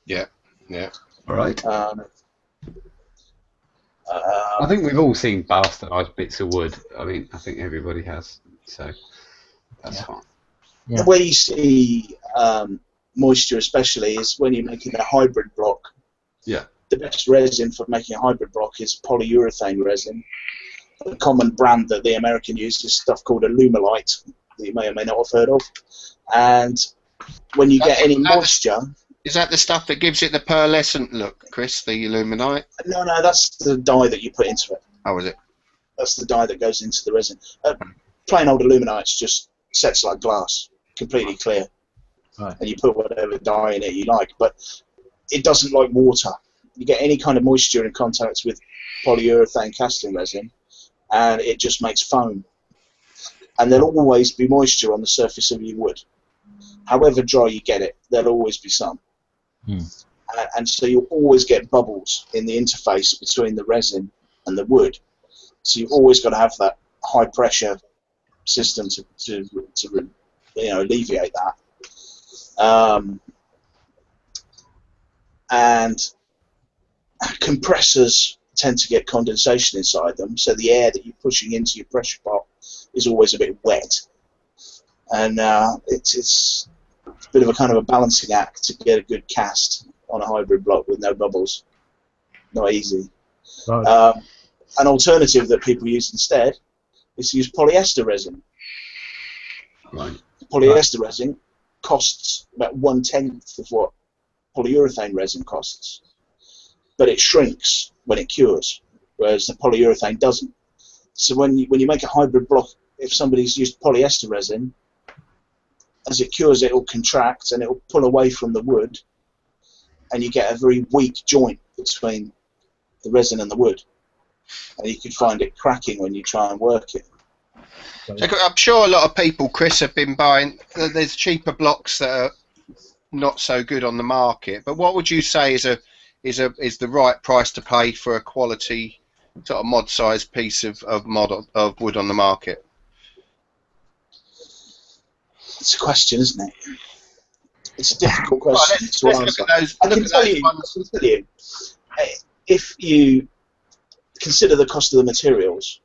Yeah, yeah. All right. I think we've all seen bastardised bits of wood. I mean, I think everybody has, so that's fine. Yeah. Where you see moisture especially is when you're making a hybrid block. Yeah. The best resin for making a hybrid block is polyurethane resin. The common brand that the American uses stuff called Alumilite that you may or may not have heard of. And when you get any moisture... Is that the stuff that gives it the pearlescent look, Chris, the Illuminite? No, that's the dye that you put into it. Oh, is it? That's the dye that goes into the resin. Plain old Illuminite's just sets like glass, completely clear. Right. And you put whatever dye in it you like, but it doesn't like water. You get any kind of moisture in contact with polyurethane casting resin, and it just makes foam. And there'll always be moisture on the surface of your wood. However dry you get it, there'll always be some. And so you'll always get bubbles in the interface between the resin and the wood. So you've always got to have that high pressure system to alleviate that. And compressors tend to get condensation inside them, so the air that you're pushing into your pressure pot is always a bit wet. And it's a bit of a kind of a balancing act to get a good cast on a hybrid block with no bubbles. Not easy. Right. An alternative that people use instead is to use polyester resin. Right. Polyester resin costs about 1/10 of what polyurethane resin costs, but it shrinks when it cures, whereas the polyurethane doesn't. So when you make a hybrid block, if somebody's used polyester resin, as it cures, it will contract and it will pull away from the wood, and you get a very weak joint between the resin and the wood, and you can find it cracking when you try and work it. So I'm sure a lot of people, Chris, have been buying. There's cheaper blocks that are not so good on the market, but what would you say is the right price to pay for a quality sort of mod-sized piece of wood on the market? It's a question, isn't it? It's a difficult question to answer. I can tell you, if you consider the cost of the materials,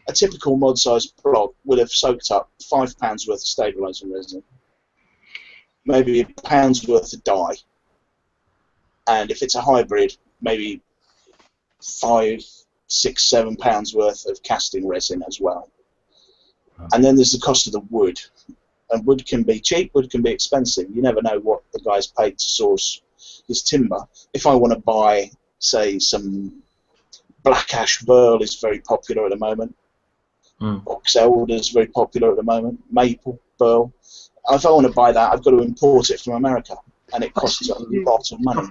a typical mod-sized block would have soaked up £5 worth of stabilising resin, maybe £1 worth of dye, and if it's a hybrid, maybe £5, £6, £7 worth of casting resin as well. And then there's the cost of the wood. And wood can be cheap, wood can be expensive. You never know what the guy's paid to source his timber. If I want to buy, say, some black ash burl is very popular at the moment. Box elder is very popular at the moment. Maple burl. If I want to buy that, I've got to import it from America, and it costs a lot of money.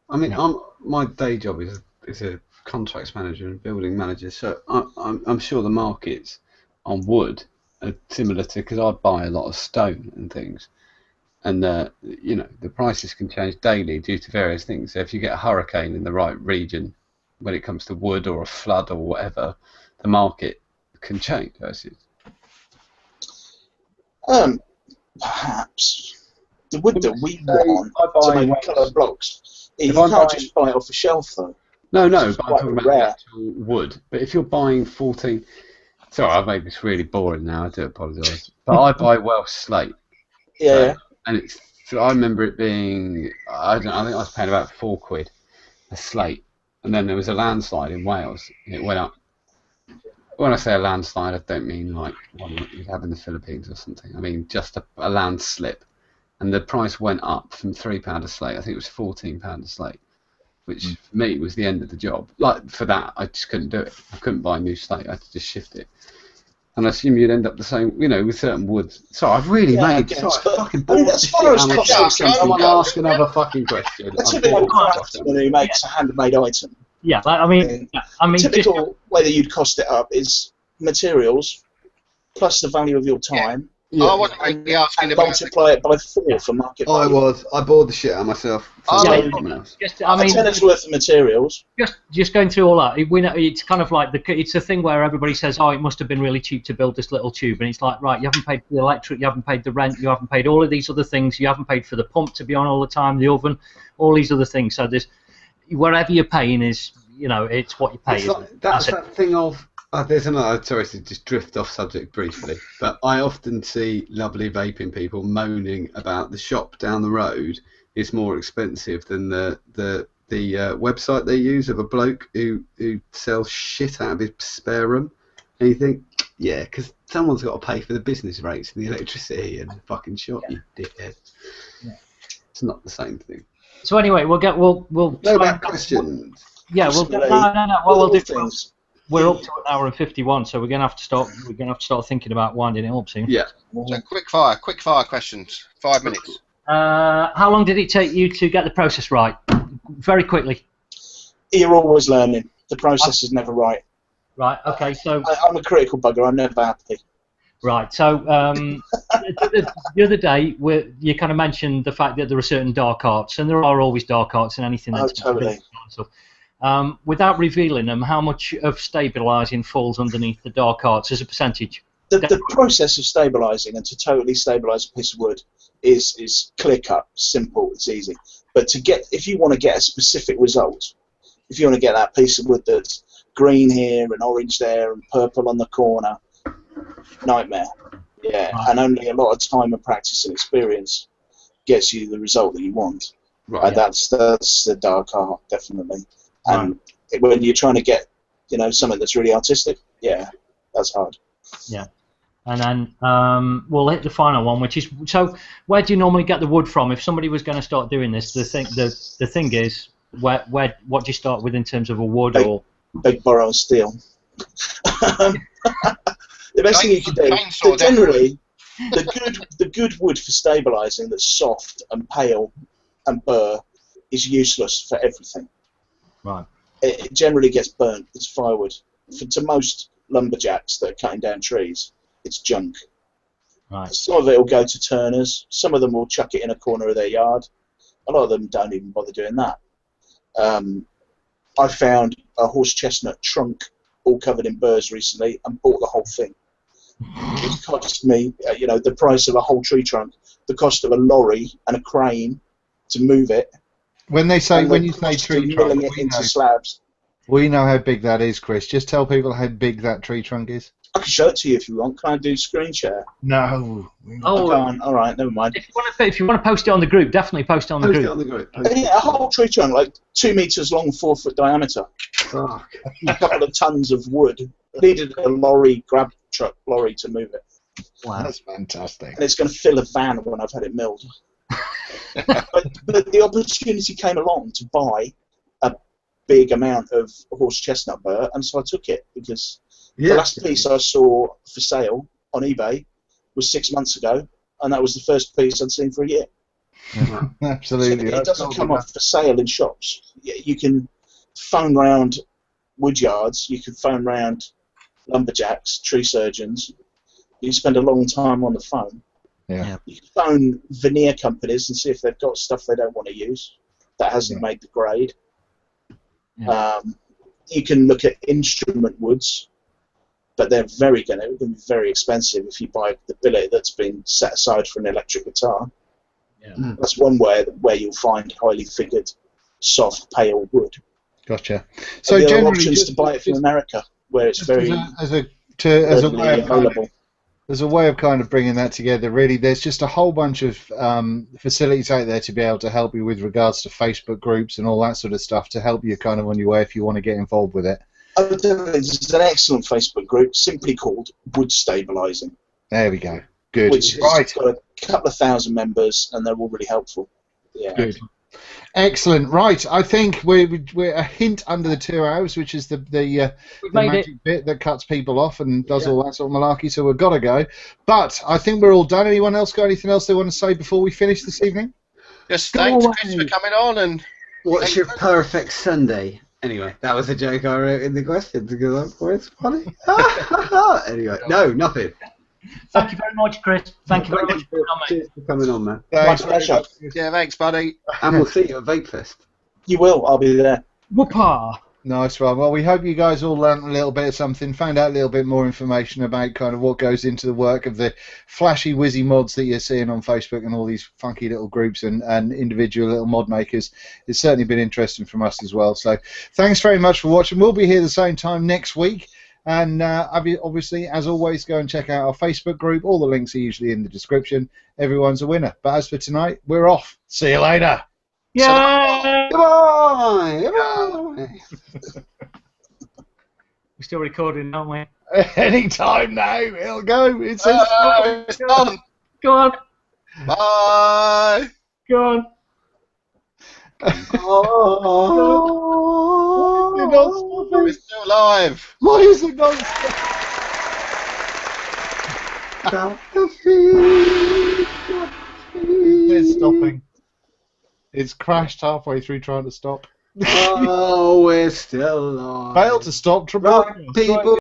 I mean, my day job is a contracts manager and building manager, so I'm sure the markets on wood are similar to, because I buy a lot of stone and things, and the prices can change daily due to various things. So if you get a hurricane in the right region, when it comes to wood or a flood or whatever, the market can change versus. Perhaps the wood that we want to make coloured blocks, you can't just buy it off a shelf though. No, but I'm talking about rare. the actual wood. But if you're buying 14, sorry, I've made this really boring now. I do apologise. But I buy Welsh slate. Yeah. So, and it's. I remember it being. I think I was paying about £4 a slate, and then there was a landslide in Wales, and it went up. When I say a landslide, I don't mean like one that you'd have in the Philippines or something. I mean just a landslip, and the price went up from £3 a slate. I think it was £14 a slate, which for me was the end of the job. Like for that, I just couldn't do it. I couldn't buy a new slate. I had to just shift it. And I assume you'd end up the same, with certain woods. So I've really made. Fucking as far as someone ask another fucking question. A typical craftsman who makes a handmade item. Yeah, typical way that you'd cost it up is materials plus the value of your time. Yeah. I wasn't really asking about multiply it by 4 for market value. I bored the shit out of myself. A tenner's worth of materials. Just going through all that, it's kind of like it's a thing where everybody says, "Oh, it must have been really cheap to build this little tube," and it's like, right, you haven't paid for the electric, you haven't paid the rent, you haven't paid all of these other things, you haven't paid for the pump to be on all the time, the oven, all these other things. So there's whatever you're paying is, it's what you pay. That's that thing of. There's another. Sorry to just drift off subject briefly, but I often see lovely vaping people moaning about the shop down the road is more expensive than the website they use of a bloke who sells shit out of his spare room, and you think, yeah, because someone's got to pay for the business rates and the electricity and the fucking shop, you dickhead. Yeah. It's not the same thing. So anyway, we'll no back questions. Yeah, no. What we'll do things. We're up to an hour and 51, so we're gonna have to start thinking about winding it up soon. Yeah. So quick fire questions. 5 minutes. How long did it take you to get the process right? Very quickly. You're always learning. The process is never right. Right. Okay. So I'm a critical bugger. I'm never happy. Right. So the other day, you kind of mentioned the fact that there are certain dark arts, and there are always dark arts in anything that's totally. Without revealing them, how much of stabilising falls underneath the dark arts as a percentage? The process of stabilising and to totally stabilise a piece of wood is clear-cut, simple, it's easy. But if you want to get a specific result, if you want to get that piece of wood that's green here and orange there and purple on the corner, nightmare. Yeah, and only a lot of time and practice and experience gets you the result that you want. Right. And that's the dark art, definitely. And when you're trying to get, something that's really artistic, yeah, that's hard. Yeah. And then we'll hit the final one, which is, so where do you normally get the wood from? If somebody was going to start doing this, the thing is, what do you start with in terms of a wood or? Big borrow steel. The best thing you can do, generally, the good wood for stabilising that's soft and pale and burr is useless for everything. Right. It generally gets burnt. It's firewood. To most lumberjacks that are cutting down trees, it's junk. Right. Some of it will go to turners. Some of them will chuck it in a corner of their yard. A lot of them don't even bother doing that. I found a horse chestnut trunk all covered in burrs recently and bought the whole thing. It cost me, the price of a whole tree trunk, the cost of a lorry and a crane to move it. When you say tree trunk, milling it into slabs. We know how big that is, Chris. Just tell people how big that tree trunk is. I can show it to you if you want. Can I do screen share? No. Oh, I can't. All right, never mind. If you want to post it on the group, definitely post it on the group. Yeah, a whole tree trunk, like 2 meters long, 4 foot diameter. Fuck. A couple of tons of wood. Needed a grab truck lorry to move it. Wow, that's fantastic. And it's going to fill a van when I've had it milled. but the opportunity came along to buy a big amount of horse chestnut burr, and so I took it because the last piece I saw for sale on eBay was 6 months ago, and that was the first piece I'd seen for a year. Absolutely. So it doesn't come off for sale in shops. You can phone round wood yards, you can phone round lumberjacks, tree surgeons. You spend a long time on the phone. Yeah. You can phone veneer companies and see if they've got stuff they don't want to use that hasn't made the grade. Yeah. you can look at instrument woods, but they're going to be very expensive if you buy the billet that's been set aside for an electric guitar. Yeah. That's one way where you'll find highly figured, soft, pale wood. Gotcha. So there are generally, options to buy it from America, where it's very as a readily available. There's a way of kind of bringing that together. Really, there's just a whole bunch of facilities out there to be able to help you with regards to Facebook groups and all that sort of stuff to help you kind of on your way if you want to get involved with it. Oh, there's an excellent Facebook group simply called Wood Stabilising. There we go. Good. Which has got a couple of thousand members, and they're all really helpful. Yeah. Good. Excellent. Right. I think we're a hint under the 2 hours, which is the magic bit that cuts people off and does all that sort of malarkey. So we've got to go. But I think we're all done. Anyone else got anything else they want to say before we finish this evening? Yes. Thanks, Chris, for coming on. And what's your perfect Sunday? Anyway, that was a joke I wrote in the questions because I thought it's funny. Anyway, no, nothing. Thank you very much, Chris. Thank you very much for coming. Cheers for coming on, man. Thanks. yeah, thanks, buddy. And we'll see you at Vape Fest. You will. I'll be there. Whoopah! Nice one. Well, we hope you guys all learned a little bit of something, found out a little bit more information about kind of what goes into the work of the flashy, whizzy mods that you're seeing on Facebook and all these funky little groups and individual little mod makers. It's certainly been interesting from us as well. So thanks very much for watching. We'll be here the same time next week. And obviously, as always, go and check out our Facebook group. All the links are usually in the description. Everyone's a winner. But as for tonight, we're off. See you later. Yeah. Goodbye. Goodbye. We're still recording, aren't we? Any time now. It'll go. It says It's done. Go on. Bye. Go on. We're still live. Why is it not? It's stopping. It's crashed halfway through trying to stop. Oh, we're still alive. Failed to stop. Right, people.